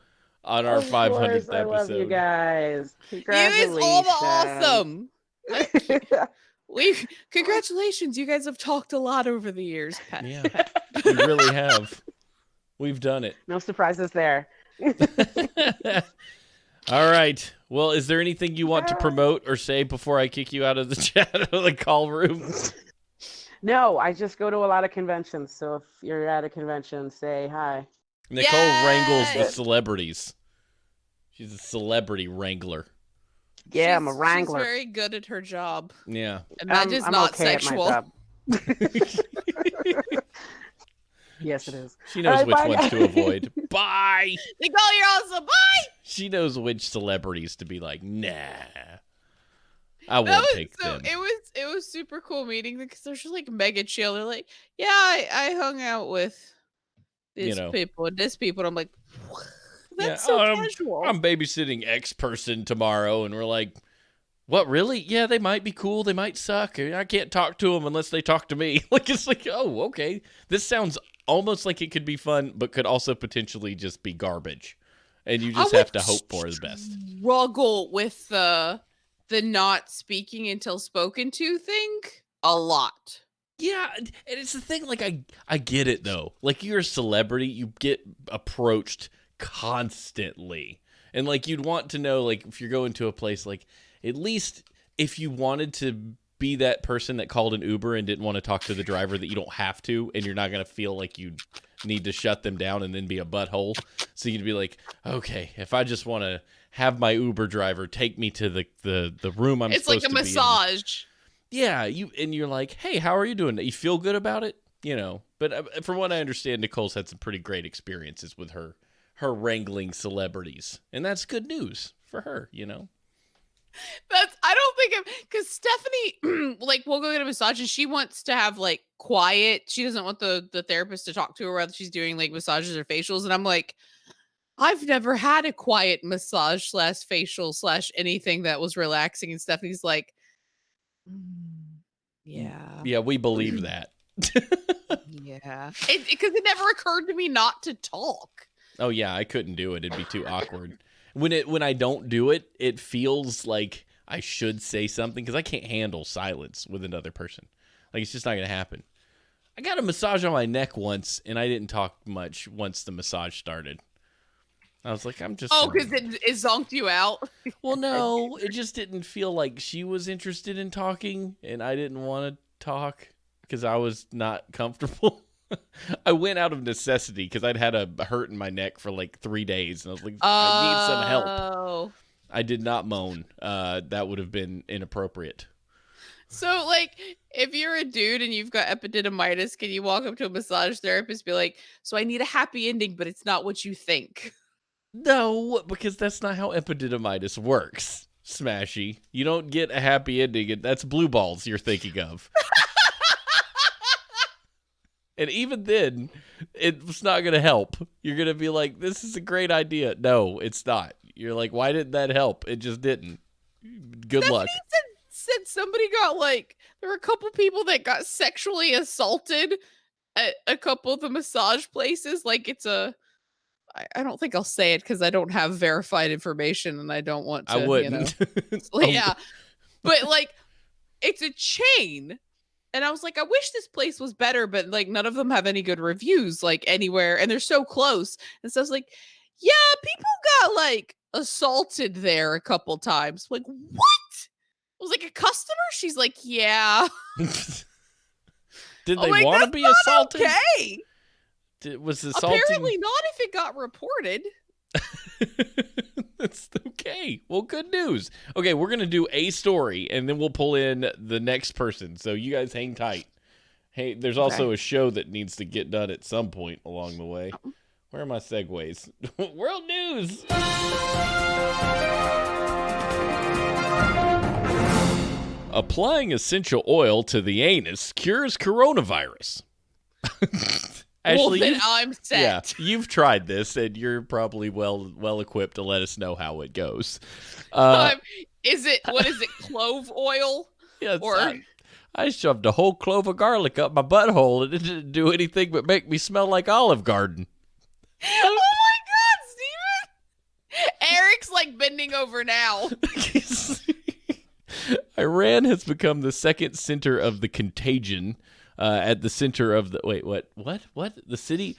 on our Of 500th course, I love you episode. guys. You is Congratulations. all the awesome. Congratulations. You guys have talked a lot over the years. Pat. Yeah, we really have. We've done it. No surprises there. All right. Well, is there anything you want to promote or say before I kick you out of the chat of the call room? No, I just go to a lot of conventions. So if you're at a convention, say hi. Nicole wrangles the Yes! celebrities. She's a celebrity wrangler. Yeah, I'm a She's wrangler. very good at her job. Yeah. And that is I'm not okay at my sexual. job. Yes, it is. She knows All right, which bye, ones to guys. avoid. Bye. Nicole, you're awesome. Bye. She knows which celebrities to be like, nah. I That won't was take so. them. It was super cool meeting because they're just like mega chill. They're like, yeah, I hung out with these people and this people. And I'm like, that's so casual. I'm babysitting X person tomorrow, and we're like, what, really? Yeah, they might be cool. They might suck. I can't talk to them unless they talk to me. Like, it's like, oh, okay. This sounds almost like it could be fun, but could also potentially just be garbage. And you just have to hope for the best. Struggle with the not speaking until spoken to thing a lot. Yeah, and it's the thing, like, I get it, though. Like, you're a celebrity, you get approached constantly. And, like, you'd want to know, like, if you're going to a place, like, at least if you wanted to be that person that called an Uber and didn't want to talk to the driver, that you don't have to, and you're not going to feel like you need to shut them down and then be a butthole. So you'd be like, okay, if I just want to have my Uber driver take me to the room I'm supposed to be in. It's like a massage. Yeah, you're like, hey, how are you doing? You feel good about it? But from what I understand, Nicole's had some pretty great experiences with her wrangling celebrities. And that's good news for her, I don't think because Stephanie, like, we'll go get a massage and she wants to have like quiet. She doesn't want the therapist to talk to her whether she's doing like massages or facials. And I'm like, I've never had a quiet massage / facial / anything that was relaxing. And Stephanie's like, yeah. Yeah, we believe that. Yeah. Because it never occurred to me not to talk. Oh, yeah, I couldn't do it. It'd be too awkward. When I don't do it, it feels like I should say something because I can't handle silence with another person. Like, it's just not going to happen. I got a massage on my neck once, and I didn't talk much once the massage started. I was like, I'm just... Oh, because it zonked you out? Well, no, it just didn't feel like she was interested in talking, and I didn't want to talk because I was not comfortable. I went out of necessity because I'd had a hurt in my neck for like 3 days, and I was like, I need some help. I did not moan. That would have been inappropriate. So, like, if you're a dude and you've got epididymitis, can you walk up to a massage therapist and be like, so I need a happy ending, but it's not what you think? No, because that's not how epididymitis works, Smashy. You don't get a happy ending, and that's blue balls you're thinking of. And even then, it's not going to help. You're going to be like, this is a great idea. No, it's not. You're like, why didn't that help? It just didn't. Good luck. Said somebody got like, there were a couple people that got sexually assaulted at a couple of the massage places. Like I don't think I'll say it because I don't have verified information and I don't want to. I wouldn't. Yeah. But like, it's a chain. And I was like, I wish this place was better, but like none of them have any good reviews, like anywhere, and they're so close. And so I was like, yeah, people got like assaulted there a couple times. Like, what? I was like, a customer? She's like, yeah. Did they want to be assaulted? Okay. Was assaulting? Apparently not if it got reported. That's okay. Well, good news. Okay, we're going to do a story, and then we'll pull in the next person. So you guys hang tight. Hey, there's also a show that needs to get done at some point along the way. Where are my segues? World news! Applying essential oil to the anus cures coronavirus. Ashley, well, then I'm set. Yeah, you've tried this, and you're probably well equipped to let us know how it goes. What is it, clove oil? Yeah, I shoved a whole clove of garlic up my butthole, and it didn't do anything but make me smell like Olive Garden. Oh my God, Steven! Eric's like bending over now. Iran has become the second center of the contagion. At the center of the what? The city?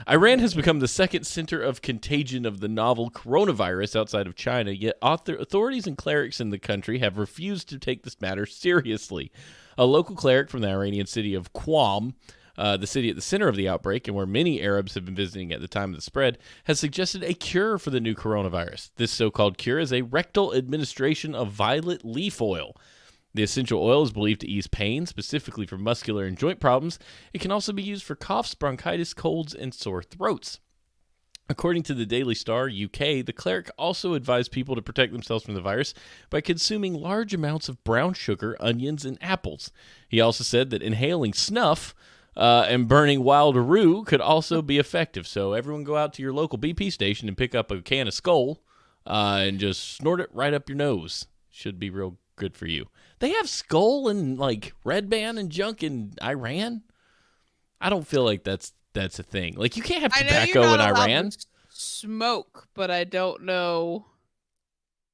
Iran has become the second center of contagion of the novel coronavirus outside of China, yet authorities and clerics in the country have refused to take this matter seriously. A local cleric from the Iranian city of Qom, the city at the center of the outbreak and where many Arabs have been visiting at the time of the spread, has suggested a cure for the new coronavirus. This so-called cure is a rectal administration of violet leaf oil. The essential oil is believed to ease pain, specifically for muscular and joint problems. It can also be used for coughs, bronchitis, colds, and sore throats. According to the Daily Star UK, the cleric also advised people to protect themselves from the virus by consuming large amounts of brown sugar, onions, and apples. He also said that inhaling snuff and burning wild rue could also be effective. So everyone go out to your local BP station and pick up a can of Skull and just snort it right up your nose. Should be real good for you. They have Skull and like Red Band and junk in Iran? I don't feel like that's a thing. Like, you can't have tobacco in Iran. Smoke, but I don't know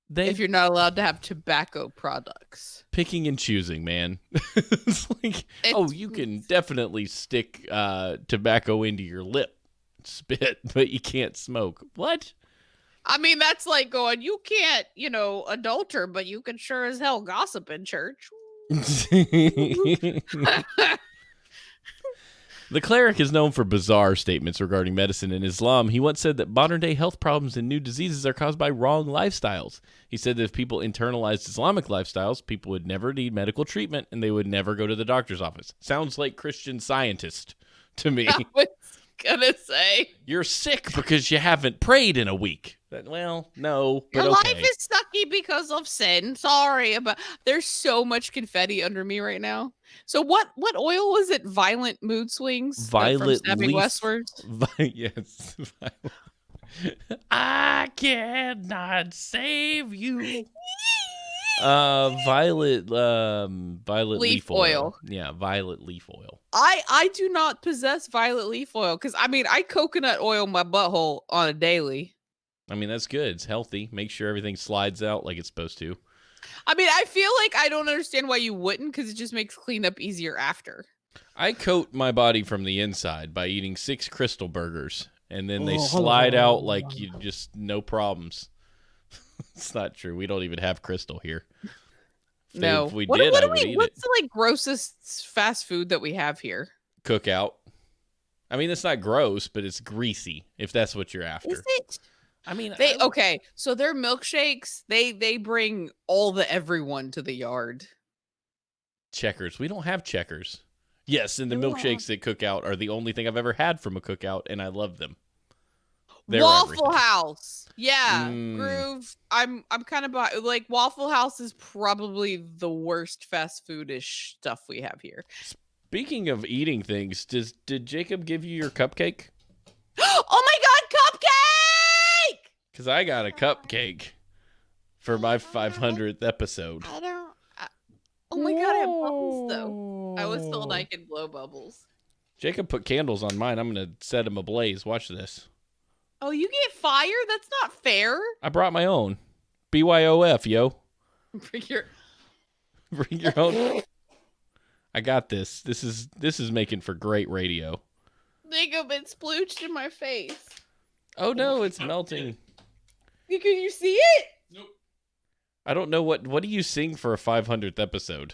They if you're not allowed to have tobacco products. picking and choosing, man. It's like, you can definitely stick tobacco into your lip, spit, but you can't smoke. What? I mean, that's like going, you can't, adulter, but you can sure as hell gossip in church. The cleric is known for bizarre statements regarding medicine and Islam. He once said that modern-day health problems and new diseases are caused by wrong lifestyles. He said that if people internalized Islamic lifestyles, people would never need medical treatment and they would never go to the doctor's office. Sounds like Christian Scientist to me. I was gonna say. You're sick because you haven't prayed in a week. Well, no, but Your okay. life is sucky because of sin. Sorry, but there's so much confetti under me right now. So what oil was it? Violent mood swings? Violet from Stabbing leaf. Westwards? Yes. I cannot save you. Violet leaf oil. Yeah, violet leaf oil. I do not possess violet leaf oil because I coconut oil my butthole on a daily. I mean, that's good. It's healthy. Make sure everything slides out like it's supposed to. I feel like I don't understand why you wouldn't, because it just makes cleanup easier after. I coat my body from the inside by eating 6 Crystal burgers, and then they slide out like you just no problems. It's not true. We don't even have Crystal here. If we did, I would eat what's it. the grossest fast food that we have here? Cookout. I mean, it's not gross, but it's greasy, if that's what you're after. Is it? I mean, so their milkshakes, they bring all the everyone to the yard. Checkers. We don't have Checkers. Yes, and the milkshakes that Cookout are the only thing I've ever had from a Cookout, and I love them. They're Waffle everything. House. Yeah, Groove. I'm kind of like Waffle House is probably the worst fast foodish stuff we have here. Speaking of eating things, did Jacob give you your cupcake? Oh my god, cupcake! Because I got a cupcake for my 500th episode. Oh my god, I have bubbles though. I was told I could blow bubbles. Jacob put candles on mine. I'm going to set him ablaze. Watch this. Oh, you get fire? That's not fair. I brought my own. BYOF, yo. Bring your Bring your own. I got this. This is making for great radio. Jacob, it splooched in my face. Oh no, it's melting. Can you see it? Nope. I don't know what do you sing for a 500th episode?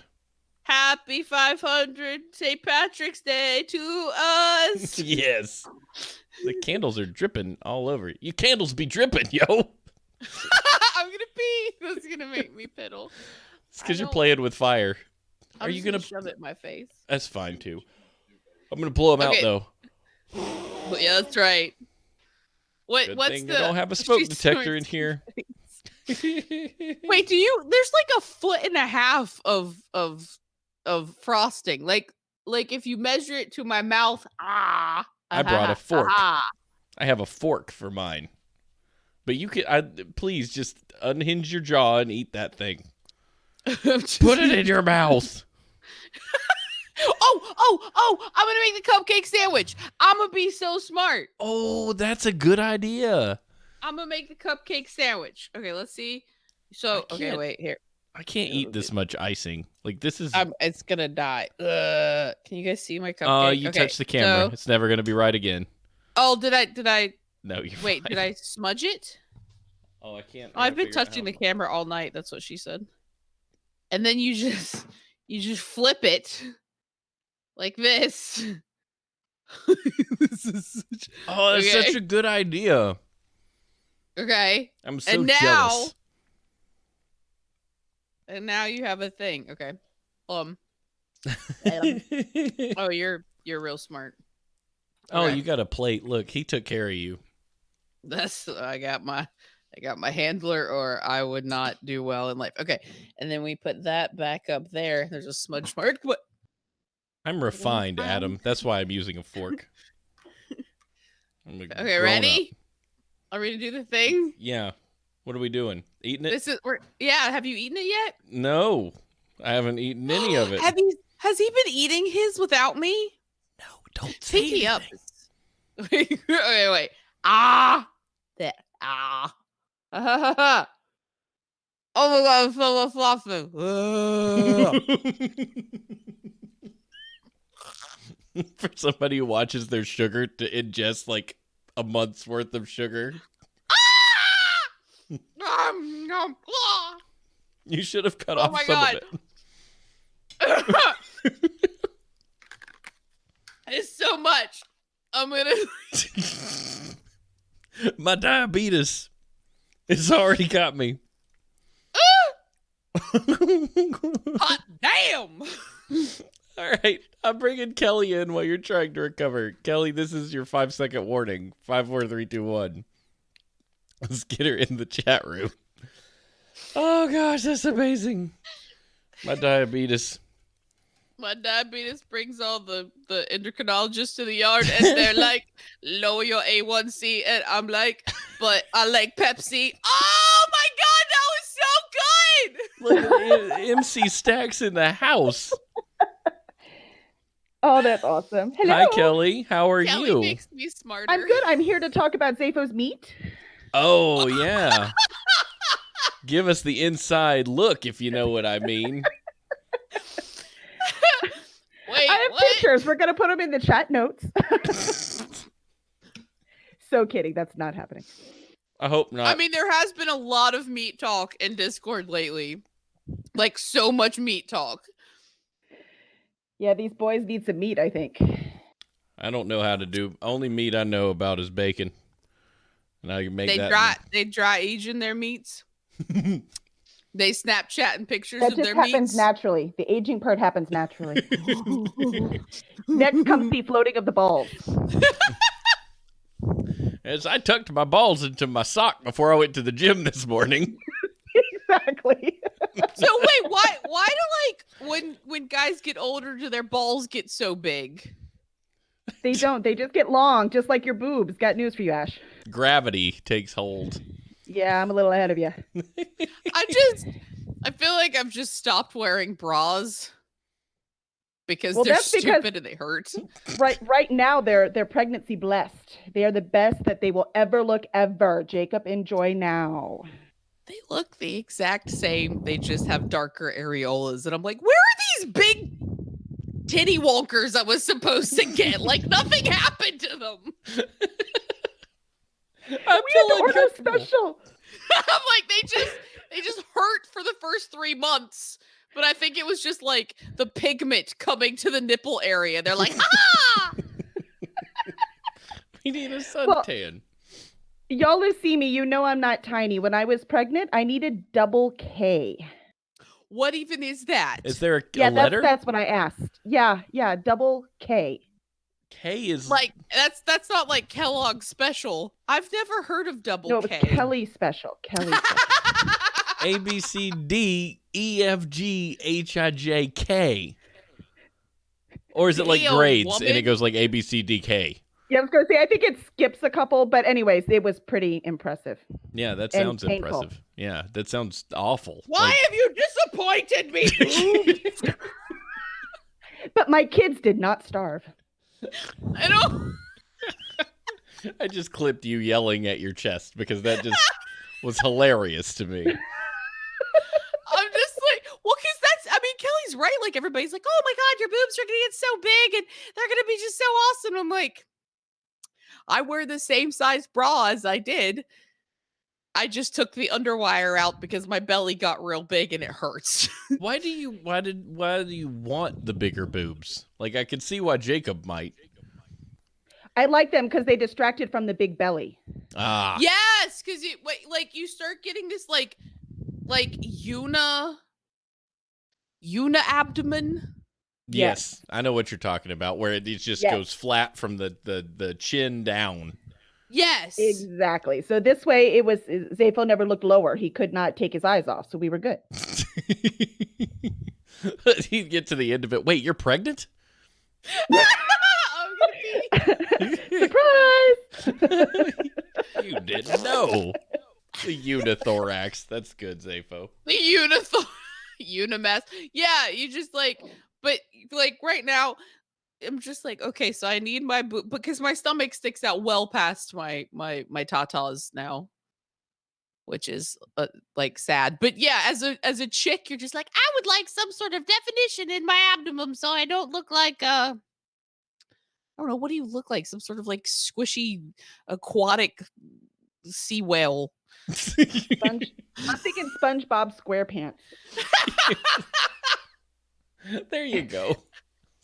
Happy 500 St. Patrick's Day to us. Yes. The candles are dripping all over. You candles be dripping, yo. I'm gonna pee. That's gonna make me piddle. It's because you're playing with fire. Are you gonna shove it in my face? That's fine too. I'm gonna blow them out though. Yeah, that's right. Good What's thing the? I don't have a smoke She detector in snorts here. Wait, there's like a foot and a half of frosting. Like if you measure it to my mouth, I brought a fork. I have a fork for mine. But you can please just unhinge your jaw and eat that thing. Put it in your mouth. Oh, I'm gonna make the cupcake sandwich. I'm gonna be so smart. Oh, that's a good idea. I'm gonna make the cupcake sandwich. Okay, let's see. So, okay, wait, here. I can't eat this much icing. Like, this is... it's gonna die. Can you guys see my cupcake? Oh, you touched the camera. It's never gonna be right again. Oh, did I? No, you're Wait, fine. did I smudge it? Oh, I can't. Oh, I've been touching the camera all night. That's what she said. And then you just flip it like this. This is that's such a good idea. Okay. I'm so and now, jealous. And now you have a thing. Okay. Adam. Oh, you're real smart. Oh, Okay. you got a plate. Look, he took care of you. That's I got my handler, or I would not do well in life. Okay, and then we put that back up there. There's a smudge mark. What? I'm refined, Adam. That's why I'm using a fork. Okay, ready? Are we to do the thing? Yeah. What are we doing? Eating it? Yeah. Have you eaten it yet? No, I haven't eaten any of it. Has he been eating his without me? No, don't say Pinky up. anything. Wait. Ah. That. Ah. Oh my god, I'm so fluffy. For somebody who watches their sugar to ingest like a month's worth of sugar. You should have cut off some of it. It's so much. I'm gonna. My diabetes. It's already got me. Hot damn! All right, I'm bringing Kelly in while you're trying to recover. Kelly, this is your 5-second warning. 5, 4, 3, 2, 1. Let's get her in the chat room. Oh gosh, that's amazing. My diabetes. My diabetes brings all the endocrinologists to the yard, and they're like, lower your A1C, and I'm like, but I like Pepsi. Oh my god, that was so good! Look at MC Stacks in the house. Oh, that's awesome. Hello. Hi, Kelly. How are Kelly you? makes me smarter. I'm good. I'm here to talk about Zapho's meat. Oh, yeah. Give us the inside look, if you know what I mean. Wait, I have what? pictures. We're going to put them in the chat notes. So kidding. That's not happening. I hope not. I mean, there has been a lot of meat talk in Discord lately. Like, so much meat talk. Yeah, these boys need some meat, I think. I don't know how to do. Only meat I know about is bacon. And I can make that. They dry aging their meats. They Snapchatting pictures That of just their happens meats. naturally. The aging part happens naturally. Next comes the floating of the balls. As I tucked my balls into my sock before I went to the gym this morning. Exactly. So wait, why do like when guys get older, do their balls get so big? They don't. They just get long, just like your boobs. Got news for you, Ash. Gravity takes hold. Yeah, I'm a little ahead of you. I feel like I've just stopped wearing bras because they're that's because- stupid and they hurt. Right now, they're pregnancy blessed. They are the best that they will ever look ever. Jacob, enjoy now. They look the exact same. They just have darker areolas, and I'm like, where are these big titty wonkers I was supposed to get? Like nothing happened to them. We had to order special. I'm like, they just hurt for the first 3 months. But I think it was just like the pigment coming to the nipple area. They're like, ah! We need a suntan. Y'all who see me, you know I'm not tiny. When I was pregnant, I needed double K. What even is that? Is there a letter? That's what I asked. Yeah, double K. K is like that's not like Kellogg's special. I've never heard of double No, it was K. Kelly special. Kelly special. A B C D E F G H I J K. Or is it like Damn, grades woman. and it goes like A B C D K? Yeah, I was going to say, I think it skips a couple, but anyways, it was pretty impressive. Yeah, that And sounds painful. impressive. Yeah, that sounds awful. Why have you disappointed me? But my kids did not starve. I don't. I just clipped you yelling at your chest because that just was hilarious to me. I'm just like, well, because I mean, Kelly's right. Like, everybody's like, oh my God, your boobs are going to get so big and they're going to be just so awesome. I'm like, I wear the same size bra as I did. I just took the underwire out because my belly got real big and it hurts. Why do you want the bigger boobs? Like, I could see why Jacob might. I like them because they distracted from the big belly. Ah. Yes, because you start getting this like Una Uni-abdomen. Yes, I know what you're talking about, where it just Yes. goes flat from the chin down. Yes. Exactly. So this way, it was Zaphod never looked lower. He could not take his eyes off, so we were good. He'd get to the end of it. Wait, you're pregnant? I'm gonna Surprise! You didn't know. The unithorax. That's good, Zapho. the unimass. Yeah, you just but right now, I'm just like, okay, so I need my boob because my stomach sticks out well past my tatas now, which is sad. But yeah, as a chick, you're just like, I would like some sort of definition in my abdomen so I don't look like I don't know, what do you look like? Some sort of squishy aquatic sea whale. I'm thinking SpongeBob SquarePants. There you go.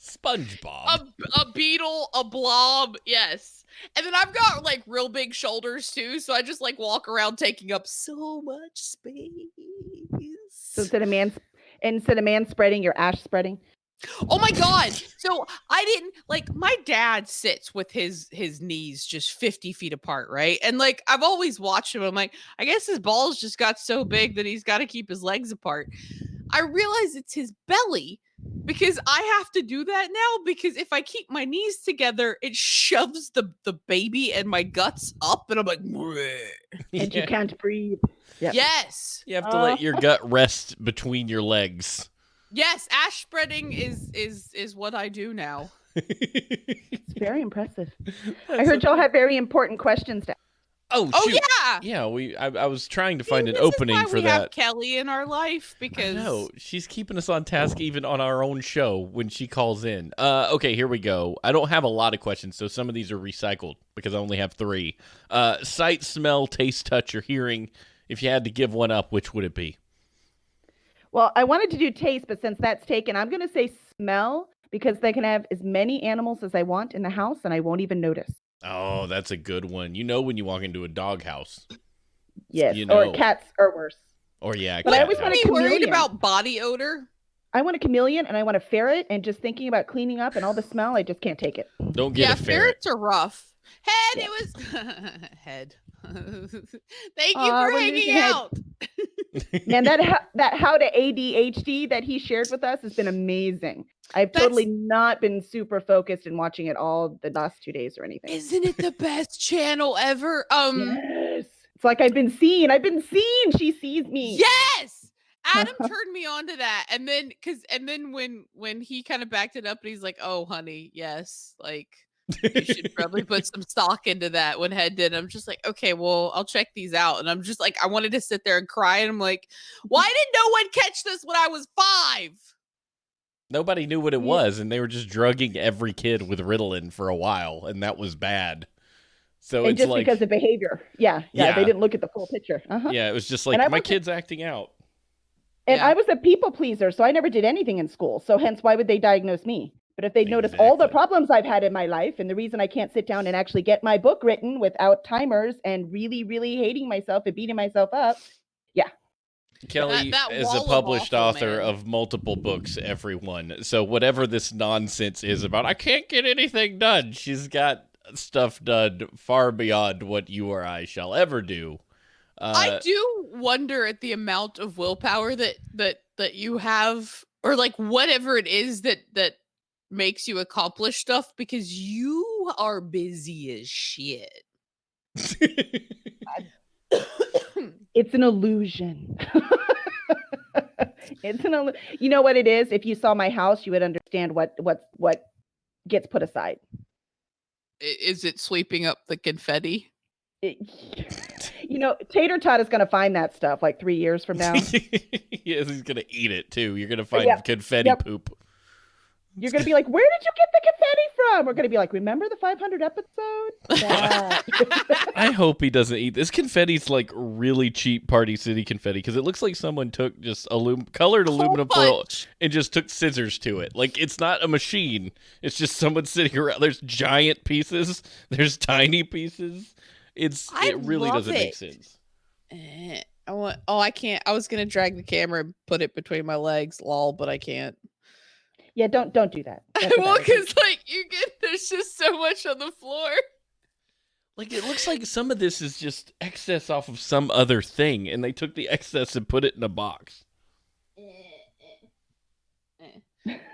SpongeBob. A beetle, a blob, yes. And then I've got real big shoulders too, so I just walk around taking up so much space. So instead of man spreading, you're ash spreading. Oh my god. So I didn't my dad sits with his knees just 50 feet apart, right? And I've always watched him. I'm like, I guess his balls just got so big that he's got to keep his legs apart. I realize it's his belly because I have to do that now because if I keep my knees together, it shoves the baby and my guts up and I'm like, and you can't breathe. Yep. Yes. You have to let your gut rest between your legs. Yes, ash spreading is what I do now. It's very impressive. I heard y'all have very important questions to ask. Oh, shoot. Yeah. Yeah, I was trying to find an This opening is why for we that. have Kelly in our life because No, she's keeping us on task even on our own show when she calls in. Okay, here we go. I don't have a lot of questions, so some of these are recycled because I only have 3. Sight, smell, taste, touch, or hearing. If you had to give one up, which would it be? Well, I wanted to do taste, but since that's taken, I'm going to say smell because they can have as many animals as I want in the house and I won't even notice. Oh, that's a good one. You know when you walk into a doghouse. Yes, You know. or cats are worse. Or yeah, But I cat always want house. a Are you worried chameleon. about body odor? I want a chameleon and I want a ferret, and just thinking about cleaning up and all the smell, I just can't take it. Don't get Yeah, a ferret. ferrets are rough. Head, Yeah. it was head. Thank you Aw, for we're hanging losing head. out. Man, that how to ADHD that he shared with us has been amazing. I've totally not been super focused in watching it all the last 2 days or anything. Isn't it the best channel ever? Yes. It's like I've been seen. She sees me. Yes. Adam turned me on to that. And then when he kind of backed it up and he's like, "Oh, honey, yes. You should probably put some stock into that." When Head did, I'm just like, okay, well, I'll check these out. And I'm just like, I wanted to sit there and cry. And I'm like, why did no one catch this when I was 5? Nobody knew what it was, and they were just drugging every kid with Ritalin for a while, and that was bad. So And it's just like, because of behavior. Yeah, Yeah. they didn't look at the full picture. yeah, it was just And like I my wasn't- kid's acting out. And Yeah. I was a people pleaser, so I never did anything in school. So hence, why would they diagnose me? But if they notice all the Exactly. problems I've had in my life and the reason I can't sit down and actually get my book written without timers and really, really hating myself and beating myself up, Kelly that is wall a of published awful, author man. of multiple books, everyone. So whatever this nonsense is about, I can't get anything done. She's got stuff done far beyond what you or I shall ever do. I do wonder at the amount of willpower that you have, or whatever it is that makes you accomplish stuff, because you are busy as shit. it's an illusion. You know what it is? If you saw my house, you would understand what gets put aside. Is it sweeping up the confetti? Tater Tot is going to find that stuff 3 years from now. Yes, he's gonna eat it too. You're gonna find Yep, confetti yep. poop. You're going to be like, where did you get the confetti from? We're going to be like, remember the 500 episode? That. I hope he doesn't eat this. Confetti's like really cheap Party City confetti because it looks like someone took just colored aluminum foil and just took scissors to it. Like, it's not a machine. It's just someone sitting around. There's giant pieces. There's tiny pieces. It really love doesn't make it. sense. I can't. I was gonna drag the camera and put it between my legs, lol, but I can't. Yeah, don't do that. That's a Well, bad idea. because there's just so much on the floor. Like, it looks like some of this is just excess off of some other thing, and they took the excess and put it in a box.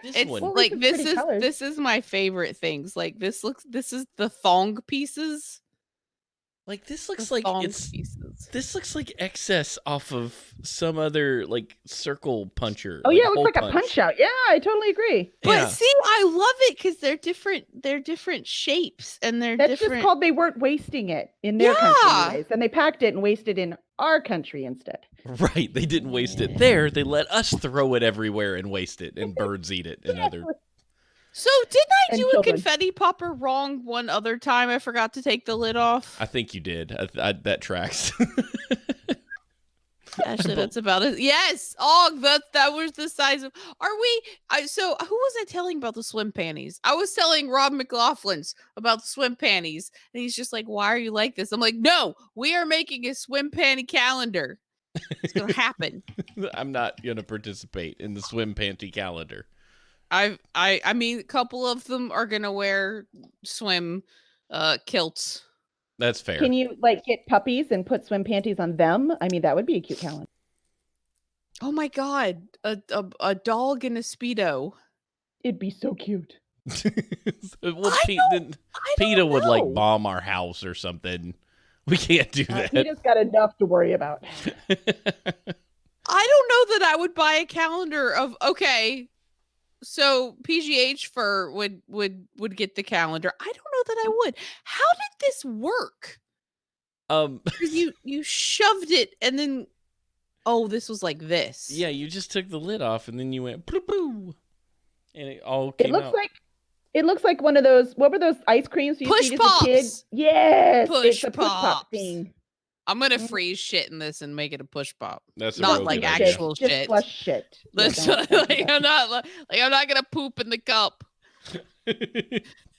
This It's one, Well, like it's pretty colors. this is my favorite things. Like this is the thong pieces. like this The looks like thong it's pieces. this looks like excess off of some other like circle puncher. Oh yeah, it hole looks like a punch out. Yeah, I totally agree. But Yeah. see, I love it because they're different. They're different shapes, and they're That's different. just called they weren't wasting it in their country Yeah. anyways, and they packed it and wasted in our country instead. Right, they didn't waste it there. They let us throw it everywhere and waste it, and birds eat it, and other. So didn't I And do children. a confetti popper wrong one other time? I forgot to take the lid off. I think you did. That tracks. Actually, that's about it. Yes. Oh, that was the size of. Are we? So who was I telling about the swim panties? I was telling Rob McLaughlin's about the swim panties, and he's just like, "Why are you like this?" I'm like, "No, we are making a swim panty calendar. It's gonna happen." I'm not gonna participate in the swim panty calendar. I mean, a couple of them are gonna wear swim kilts. That's fair. Can you like get puppies and put swim panties on them? I mean, that would be a cute calendar. Oh my god, a dog in a Speedo. It'd be so cute. Well, I don't PETA would like know. bomb our house or something. We can't do that. He just got enough to worry about. I don't know that I would buy a calendar of okay. So PGH for would get the calendar. I don't know that I would. How did this work? 'Cause you shoved it and then this was like this. Yeah, you just took the lid off and then you went bloop, bloop, and it all It came looks out. like it looks like one of those. What were those ice creams you Push used to eat as a kid? pops. Yes, Push it's a push pop pops. thing. I'm gonna freeze shit in this and make it a push pop. That's a Not real like good idea. actual Just shit. flush shit. Yeah, Let's don't do like that. I'm not gonna poop in the cup.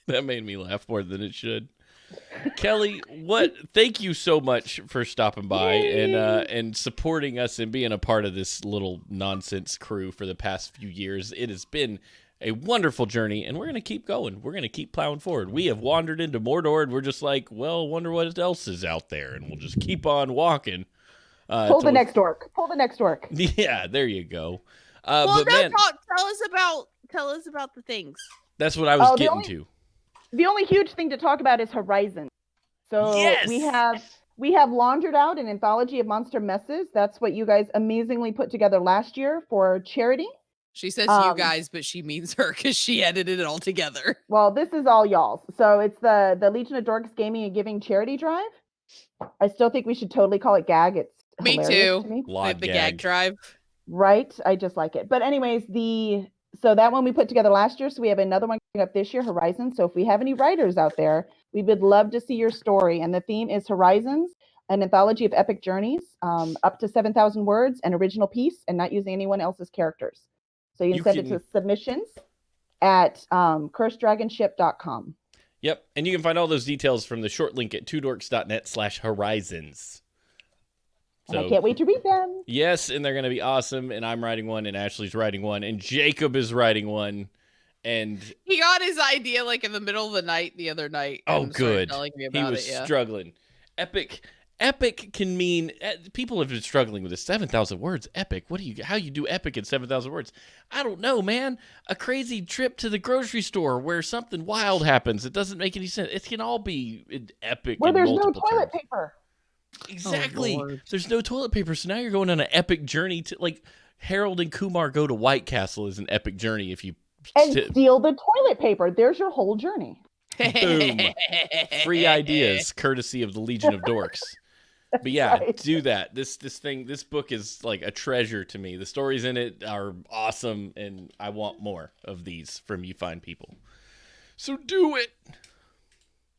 That made me laugh more than it should. Kelly, thank you so much for stopping by and supporting us and being a part of this little nonsense crew for the past few years. It has been a wonderful journey, and we're going to keep going. We're going to keep plowing forward. We have wandered into Mordor, and we're just like, well, wonder what else is out there, and we'll just keep on walking. Pull till the we- next dork. Pull the next dork. Yeah, there you go. Well, but no, man, tell us about the things. that's what I was the getting only- to. The only huge thing to talk about is Horizon. So Yes! we have laundered out an anthology of monster messes. That's what you guys amazingly put together last year for charity. She says you Um, guys, but she means her because she edited it all together. Well, this is all y'all's. So it's the Legion of Dorks Gaming and Giving charity drive. I still think we should totally call it GAG. It's Me hilarious too. to me. Lod The gag. gag drive. Right. I just like it. But anyways, so that one we put together last year. So we have another one coming up this year, Horizons. So if we have any writers out there, we would love to see your story. And the theme is Horizons, an anthology of epic journeys, up to 7,000 words, an original piece, and not using anyone else's characters. So you can send it to submissions at curseddragonship.com. Yep, and you can find all those details from the short link at twodorks.net/horizons. And I can't wait to read them. Yes, and they're going to be awesome, and I'm writing one, and Ashley's writing one, and Jacob is writing one, and He got his idea like in the middle of the night the other night. oh, and started good. telling me He about was it, yeah. struggling. Epic can mean people have been struggling with this 7,000 words. Epic. How you do epic in 7,000 words? I don't know, man. A crazy trip to the grocery store where something wild happens. It doesn't make any sense. It can all be epic. Where in there's no multiple toilet terms. paper. Exactly. Lord. There's no toilet paper, so now you're going on an epic journey to like Harold and Kumar go to White Castle is an epic journey if you And steal the toilet paper. There's your whole journey. Boom. Free ideas courtesy of the Legion of Dorks. But yeah, right. do that. This book is like a treasure to me. The stories in it are awesome, and I want more of these from you fine people. So do it.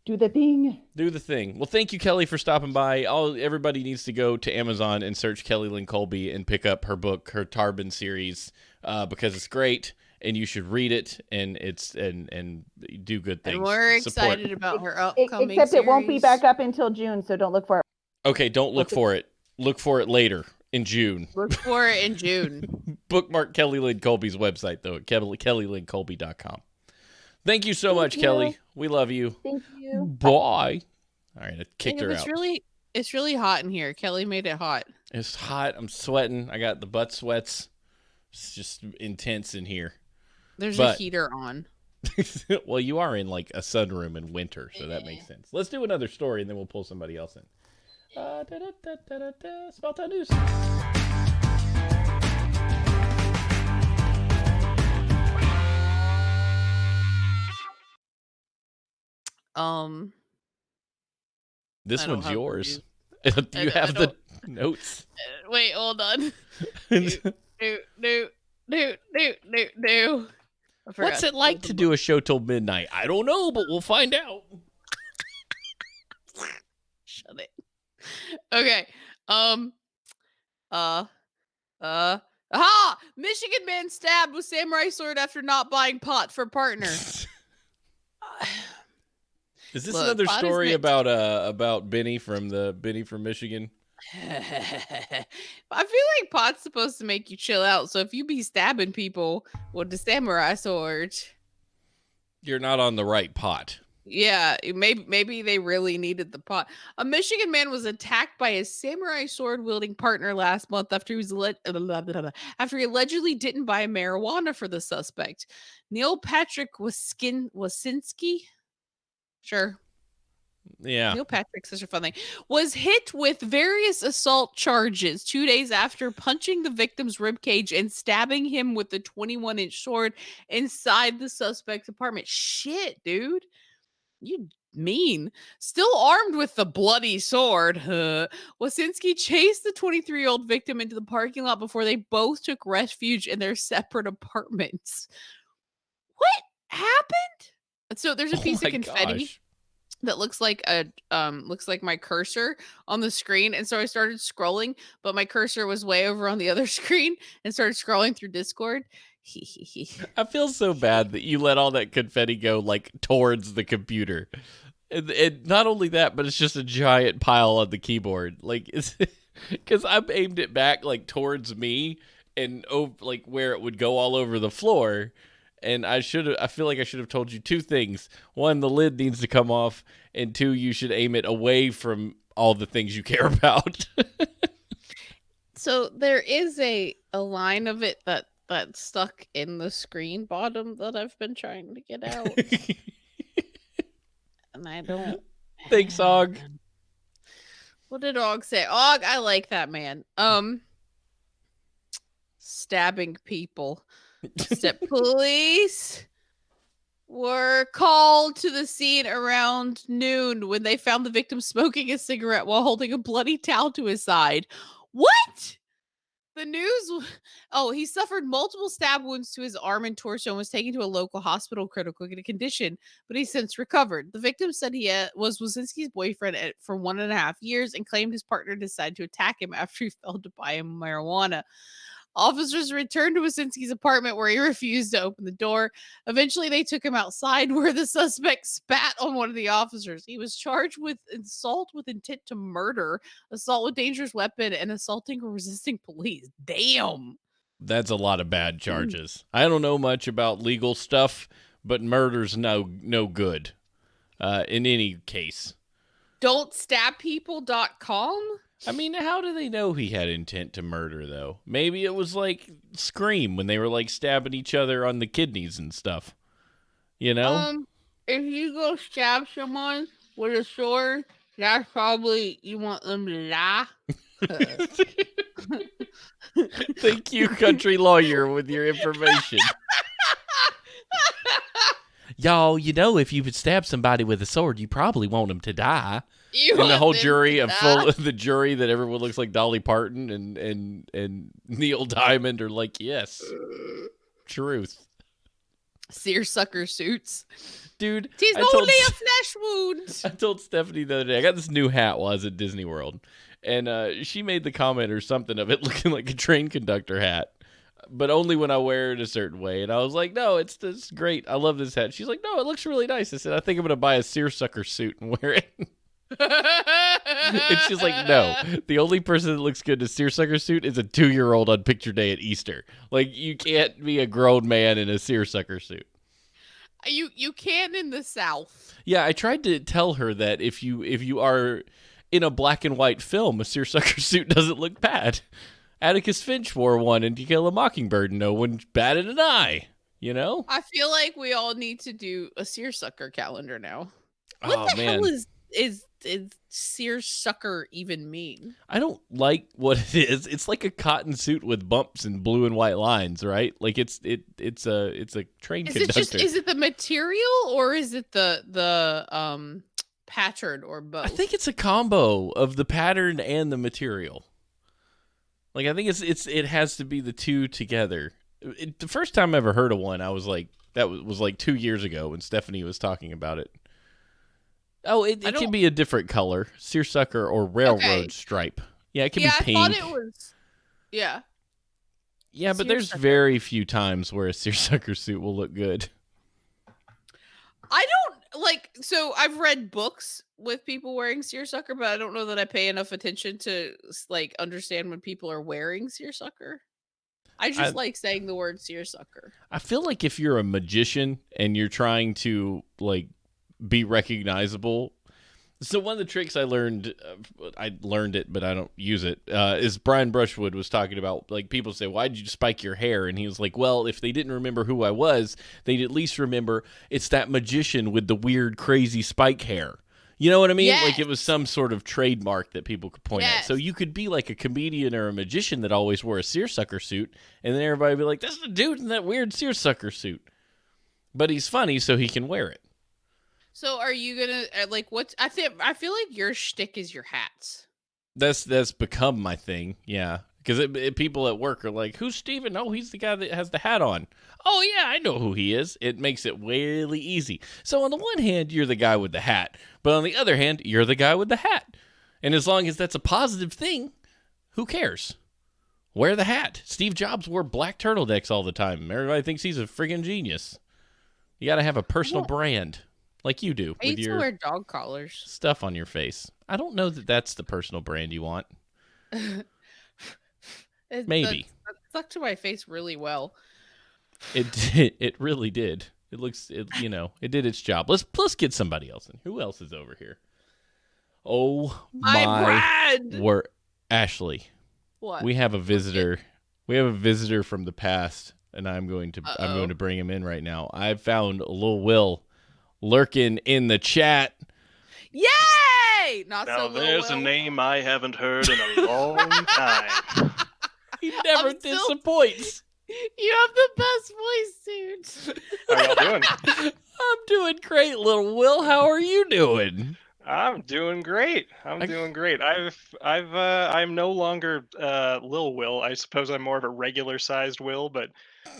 Do the thing. Do the thing. Well, thank you, Kelly, for stopping by. Everybody needs to go to Amazon and search Kelly Lynn Colby and pick up her book, her Tarbin series, because it's great and you should read it and do good things. And we're Support. excited about her upcoming Except it won't be series. back up until June, so don't look for it. Okay, don't look for it. Look for it later in June. Look for it in June. Bookmark Kelly Lynn Colby's website, though, at kellylynncolby.com. Thank you so Thank much, you. Kelly. We love you. Thank you. Bye. All right, I kicked her out. It's really hot in here. Kelly made it hot. It's hot. I'm sweating. I got the butt sweats. It's just intense in here. There's a heater on. Well, you are in like a sunroom in winter, so that makes sense. Let's do another story, and then we'll pull somebody else in. Small town news. This I don't one's have yours. the Do you have the notes? Wait, hold on. No. What's it like to do a show till midnight? I don't know, but we'll find out. Shut it. Okay. Aha! Michigan man stabbed with samurai sword after not buying pot for partner. Is this Look, another pot is story meant about Benny from Michigan? I feel like pot's supposed to make you chill out. So if you be stabbing people with the samurai sword, You're not on the right pot. yeah, maybe they really needed the pot. A Michigan man was attacked by his samurai sword wielding partner last month after after he allegedly didn't buy marijuana for the suspect. Neil Patrick Wasinski, sure. Yeah. Neil Patrick, such a fun thing, was hit with various assault charges 2 days after punching the victim's ribcage and stabbing him with the 21-inch sword inside the suspect's apartment. Shit, dude. You mean. Still armed with the bloody sword, Wasinski chased the 23-year-old victim into the parking lot before they both took refuge in their separate apartments. What happened? So there's a piece of confetti. Gosh. That looks like my cursor on the screen, and so I started scrolling, but my cursor was way over on the other screen and started scrolling through Discord. I feel so bad that you let all that confetti go like towards the computer. And not only that, but it's just a giant pile on the keyboard. Like it's because I've aimed it back like towards me and like where it would go all over the floor. And I feel like I should have told you two things. One, the lid needs to come off, and two, you should aim it away from all the things you care about. So there is a line of it that's stuck in the screen bottom that I've been trying to get out. And I don't. Thanks, Og. What did Og say? Og, I like that man. Stabbing people. Police were called to the scene around noon when they found the victim smoking a cigarette while holding a bloody towel to his side. What? The news. Oh, he suffered multiple stab wounds to his arm and torso and was taken to a local hospital critical condition, but he's since recovered. The victim said he was Wasinski's boyfriend for 1.5 years and claimed his partner decided to attack him after he failed to buy him marijuana. Officers returned to Wasinski's apartment where he refused to open the door. Eventually, they took him outside where the suspect spat on one of the officers. He was charged with assault with intent to murder, assault with dangerous weapon, and assaulting or resisting police. Damn. That's a lot of bad charges. I don't know much about legal stuff, but murder's no good in any case. Don'tStabPeople.com? I mean, how do they know he had intent to murder, though? Maybe it was like Scream when they were like stabbing each other on the kidneys and stuff. You know? If you go stab someone with a sword, that's probably you want them to die. Thank you, country lawyer, with your information. Y'all, you know, if you would stab somebody with a sword, you probably want them to die. And the whole jury the jury that everyone looks like Dolly Parton and Neil Diamond are like, yes, truth. Seersucker suits. Dude, tis only a flesh wound. I told Stephanie the other day, I got this new hat while I was at Disney World. And she made the comment or something of it looking like a train conductor hat. But only when I wear it a certain way. And I was like, no, it's great. I love this hat. She's like, no, it looks really nice. I said, I think I'm going to buy a seersucker suit and wear it. And she's like, no, the only person that looks good in a seersucker suit is a 2-year-old on picture day at Easter. Like, you can't be a grown man in a seersucker suit. You can in the South. Yeah, I tried to tell her that if you are in a black and white film, a seersucker suit doesn't look bad. Atticus Finch wore one in To Kill a Mockingbird, and no one batted an eye. You know? I feel like we all need to do a seersucker calendar now. What Oh, the man. hell is seersucker even mean? I don't like what it is. It's like a cotton suit with bumps and blue and white lines, right? Like it's a train conductor. Is it the material or is it the pattern or both? I think it's a combo of the pattern and the material. Like, I think it has to be the two together. The first time I ever heard of one, I was like, that was like 2 years ago when Stephanie was talking about it. Oh, it can be a different color, seersucker or railroad stripe. Yeah, it can be pink. I thought it was. Yeah. Yeah, but there's very few times where a seersucker suit will look good. I don't like. So I've read books with people wearing seersucker, but I don't know that I pay enough attention to like understand when people are wearing seersucker. I just like saying the word seersucker. I feel like if you're a magician and you're trying to like be recognizable. So one of the tricks I learned it, but I don't use it, is Brian Brushwood was talking about, like, people say, why did you spike your hair? And he was like, well, if they didn't remember who I was, they'd at least remember it's that magician with the weird, crazy spike hair. You know what I mean? Yes. Like, it was some sort of trademark that people could point at. So you could be like a comedian or a magician that always wore a seersucker suit, and then everybody would be like, that's the dude in that weird seersucker suit. But he's funny, so he can wear it. So are you gonna like what? I feel like your shtick is your hats. That's become my thing, yeah. Because people at work are like, "Who's Steven? Oh, he's the guy that has the hat on." Oh yeah, I know who he is. It makes it really easy. So on the one hand, you're the guy with the hat, but on the other hand, you're the guy with the hat. And as long as that's a positive thing, who cares? Wear the hat. Steve Jobs wore black turtlenecks all the time. Everybody thinks he's a friggin' genius. You got to have a personal brand. Like you do. I with used your to wear dog collars. stuff on your face. I don't know that that's the personal brand you want. Maybe. That stuck to my face really well. It really did. It did its job. Let's get somebody else in. Who else is over here? Oh my word. Ashley. What? We have a visitor. We have a visitor from the past, and I'm going to bring him in right now. I've found Lil Will lurking in the chat. Yay! Now there's a name I haven't heard in a long time. He never disappoints. You have the best voice, dude. How y'all doing? I'm doing great, Little Will. How are you doing? I'm doing great. I'm no longer Lil Will. I suppose I'm more of a regular sized Will, but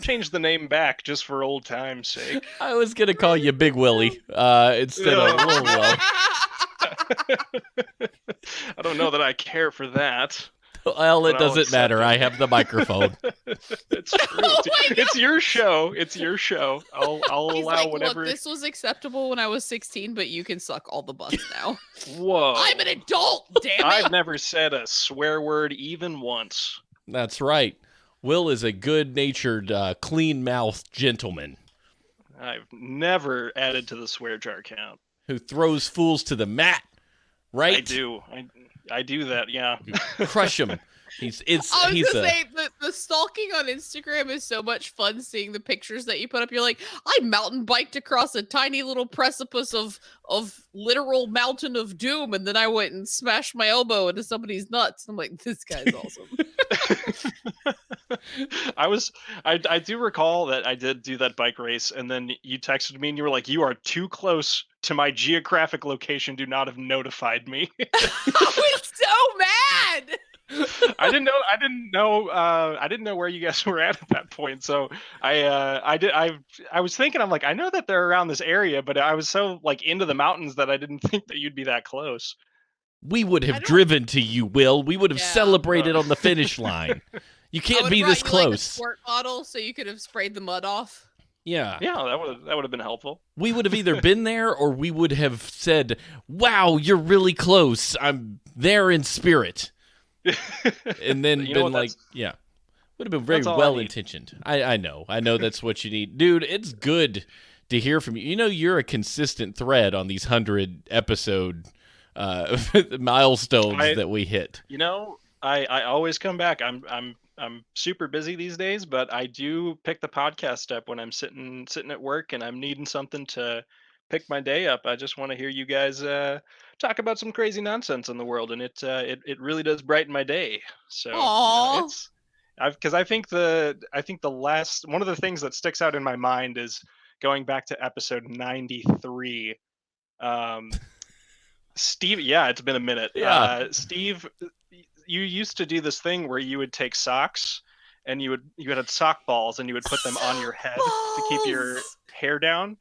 changed the name back just for old time's sake. I was gonna call you Big Willie instead of Lil Will. I don't know that I care for that. Well, it doesn't matter. I have the microphone. It's true. It's your show. It's your show. I'll allow whatever. Look, this was acceptable when I was 16, but you can suck all the butts now. Whoa. I'm an adult, damn it. I've never said a swear word even once. That's right. Will is a good-natured, clean-mouthed gentleman. I've never added to the swear jar count. Who throws fools to the mat, right? I do. I do that, yeah. Crush him. I was gonna say the stalking on Instagram is so much fun. Seeing the pictures that you put up, you're like, I mountain biked across a tiny little precipice of literal mountain of doom, and then I went and smashed my elbow into somebody's nuts. I'm like, this guy's awesome. I do recall that I did do that bike race, and then you texted me and you were like, you are too close to my geographic location. Do not have notified me. I was so mad. I didn't know where you guys were at that point. So I was thinking, I'm like, I know that they're around this area, but I was so like into the mountains that I didn't think that you'd be that close. We would have driven to you, Will. We would have celebrated on the finish line. You can't be this close. Like a squirt bottle, so you could have sprayed the mud off. Yeah. Yeah, that would have been helpful. We would have either been there or we would have said, "Wow, you're really close. I'm there in spirit." And then You know been what, like, yeah. Would have been very that's all I well need. intentioned. I know that's what you need. Dude, it's good to hear from you. You know, you're a consistent thread on these 100 episode milestones that we hit. You know, I always come back. I'm super busy these days, but I do pick the podcast up when I'm sitting at work and I'm needing something to pick my day up. I just want to hear you guys talk about some crazy nonsense in the world, and it really does brighten my day. So Aw. it's because I think the last one of the things that sticks out in my mind is going back to episode 93. Steve, yeah, it's been a minute. Yeah. Steve, you used to do this thing where you would take socks and you had sock balls and you would put them on your head to keep your hair down.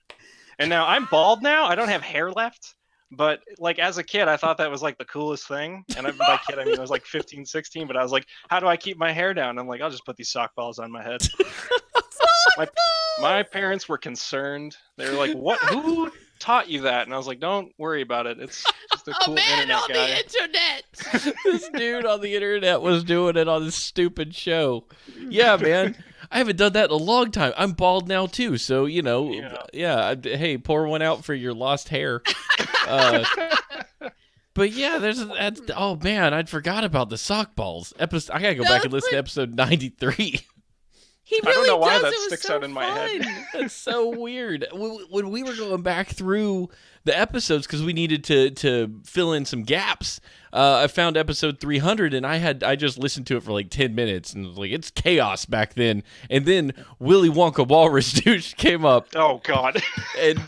And now I'm bald now. I don't have hair left. But like as a kid, I thought that was like the coolest thing. And by kid, I mean I was like 15, 16. But I was like, how do I keep my hair down? I'm like, I'll just put these sock balls on my head. My parents were concerned. They were like, "What? Who taught you that?" And I was like, "Don't worry about it. It's just a cool man internet on guy." the internet. This dude on the internet was doing it on this stupid show. Yeah, man. I haven't done that in a long time. I'm bald now too, so you know, hey, pour one out for your lost hair. But yeah, that's oh man, I'd forgot about the sock balls. Episode, I gotta go back and listen to episode 93. He I don't really know why does. that It was sticks so out in my head. fun. That's so weird. When we were going back through the episodes because we needed to fill in some gaps, I found episode 300 and I just listened to it for like 10 minutes and was like, it's chaos back then. And then Willy Wonka Walrus douche came up Oh God. and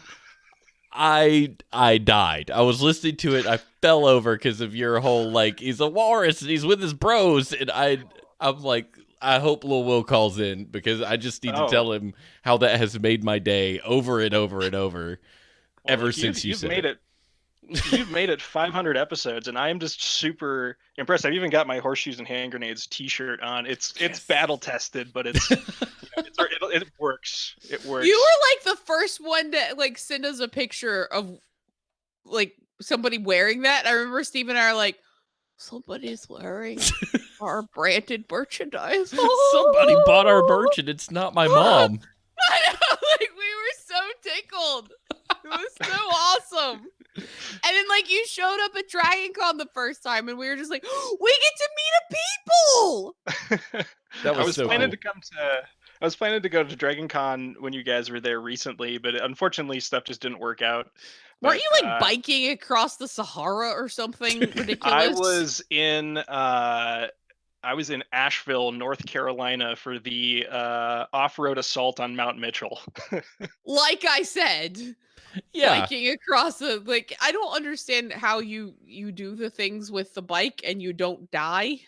I died. I was listening to it. I fell over because of your whole like he's a walrus and he's with his bros and I'm like. I hope Lil Will calls in because I just need to tell him how that has made my day over and over and over ever since you said made it. You've made it 500 episodes, and I am just super impressed. I've even got my Horseshoes and Hand Grenades T-shirt on. It's battle tested, but it works. It works. You were like the first one to like send us a picture of like somebody wearing that. I remember Steve and I are like, somebody's wearing our branded merchandise. Somebody bought our merch and it's not my mom. I know, like we were so tickled. It was so awesome. And then like you showed up at Dragon Con the first time and we were just like, we get to meet a people. That was I was so planning cool. I was planning to go to Dragon Con when you guys were there recently, but unfortunately stuff just didn't work out. Weren't But, you like biking across the Sahara or something ridiculous? I was in Asheville, North Carolina for the off-road assault on Mount Mitchell. Like I said, Yeah. biking across the like I don't understand how you do the things with the bike and you don't die.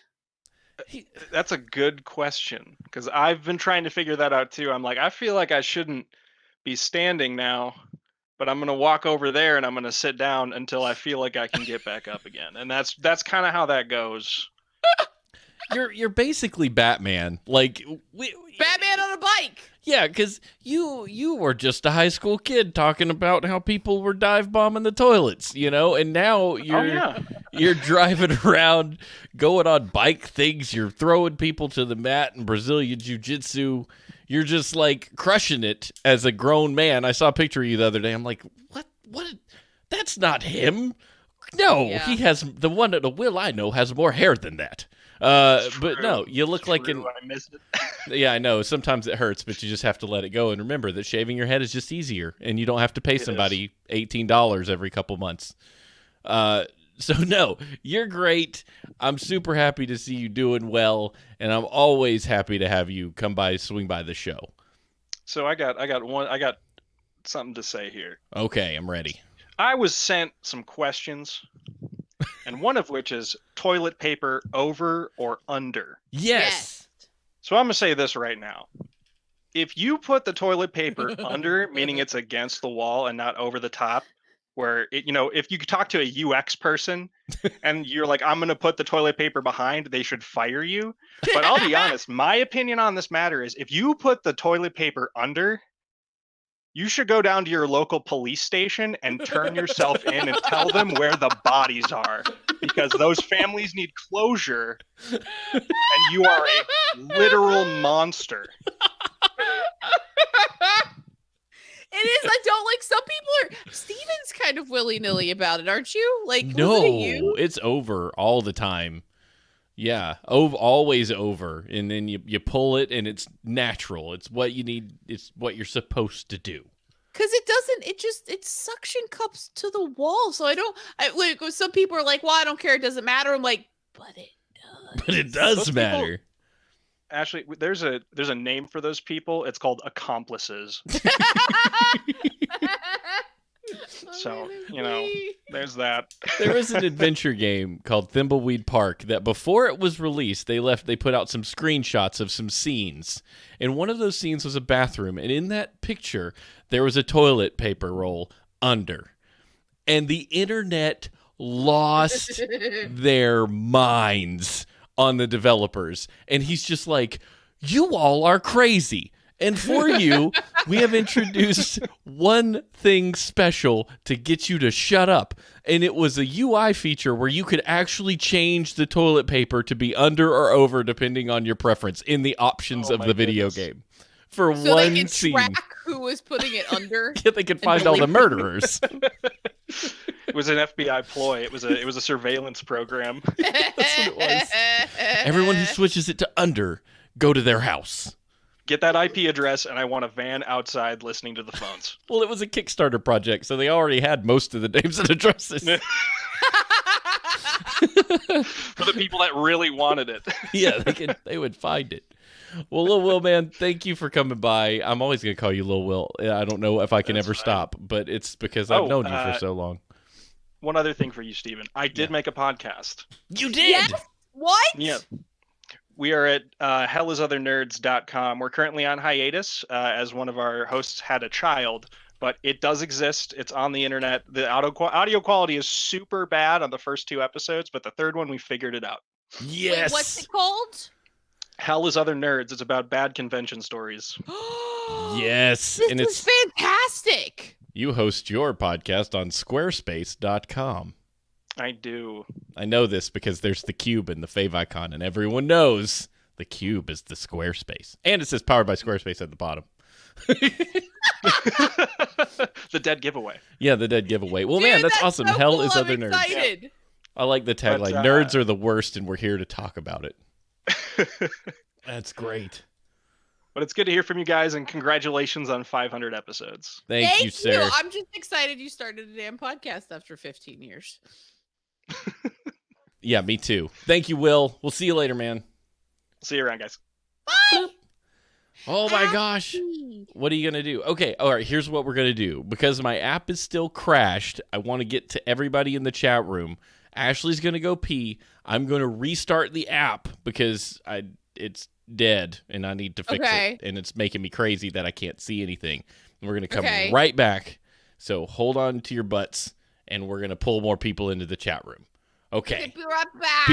That's a good question because I've been trying to figure that out too. I'm like, I feel like I shouldn't be standing now, but I'm gonna walk over there and I'm gonna sit down until I feel like I can get back up again. And that's kind of how that goes. You're basically Batman. Like Batman on a bike. yeah, because you were just a high school kid talking about how people were dive bombing the toilets, you know, and now you're driving around, going on bike things. You're throwing people to the mat in Brazilian jiu-jitsu. You're just like crushing it as a grown man. I saw a picture of you the other day. I'm like, what? That's not him. No, Yeah. he has the Will I know has more hair than that. But no, you look like I missed it. yeah, I know. Sometimes it hurts, but you just have to let it go. And remember that shaving your head is just easier, and you don't have to pay somebody $18 every couple months. So no, you're great. I'm super happy to see you doing well, and I'm always happy to have you swing by the show. So I got something to say here. Okay, I'm ready. I was sent some questions, and one of which is toilet paper over or under. Yes. So I'm going to say this right now. If you put the toilet paper under, meaning it's against the wall and not over the top, where if you talk to a UX person and you're like, I'm going to put the toilet paper behind, they should fire you. But I'll be honest, my opinion on this matter is if you put the toilet paper under, You should go down to your local police station and turn yourself in and tell them where the bodies are, because those families need closure, and you are a literal monster. It is. I don't like. Some people are. Steven's kind of willy-nilly about it, aren't you? Like, No, wasn't it you? it's over all the time. Yeah, always over, and then you pull it, and it's natural. It's what you need. It's what you're supposed to do. Because it doesn't. It suction cups to the wall. So like, some people are like, well, I don't care. It doesn't matter. I'm like, but it does. But it does Those matter. Ashley, there's a name for those people. It's called accomplices. So, there's that. There was an adventure game called Thimbleweed Park that before it was released, they put out some screenshots of some scenes. And one of those scenes was a bathroom. And in that picture, there was a toilet paper roll under. And the internet lost their minds on the developers. And he's just like, you all are crazy. And for you, we have introduced one thing special to get you to shut up. And it was a UI feature where you could actually change the toilet paper to be under or over depending on your preference in the options of the video game. For so one they could scene. track who was putting it under. Yeah, they could find all the murderers. It was an FBI ploy. It was a surveillance program. That's what it was. Everyone who switches it to under, go to their house. Get that IP address, and I want a van outside listening to the phones. Well, it was a Kickstarter project, so they already had most of the names and addresses. For the people that really wanted it. Yeah, they would find it. Well, Lil Will, man, thank you for coming by. I'm always going to call you Lil Will. I don't know if I can ever stop, but it's because I've known you for so long. One other thing for you, Steven. I did make a podcast. You did? Yes? What? Yeah. We are at hellisothernerds.com. We're currently on hiatus as one of our hosts had a child, but it does exist. It's on the internet. The audio quality is super bad on the first 2 episodes, but the third one, we figured it out. Yes. Wait, what's it called? Hell is Other Nerds. It's about bad convention stories. Yes. This and is fantastic. You host your podcast on squarespace.com. I do. I know this because there's the cube and the fave icon, and everyone knows the cube is the Squarespace. And it says powered by Squarespace at the bottom. The dead giveaway. Yeah, the dead giveaway. Well, Dude, man, that's awesome. So Hell cool. is I'm Other Nerds. excited. I like the tagline. Nerds are the worst, and we're here to talk about it. That's great. But it's good to hear from you guys, and congratulations on 500 episodes. Thank you, sir. I'm just excited you started a damn podcast after 15 years. Yeah, me too. Thank you, Will. We'll see you later, man. See you around, guys. Bye. Oh my gosh. What are you going to do? Okay, all right, here's what we're going to do. Because my app is still crashed, I want to get to everybody in the chat room. Ashley's going to go pee. I'm going to restart the app because it's dead and I need to fix it. And it's making me crazy that I can't see anything. And we're going to come right back. So hold on to your butts and we're going to pull more people into the chat room. Okay. Be right back.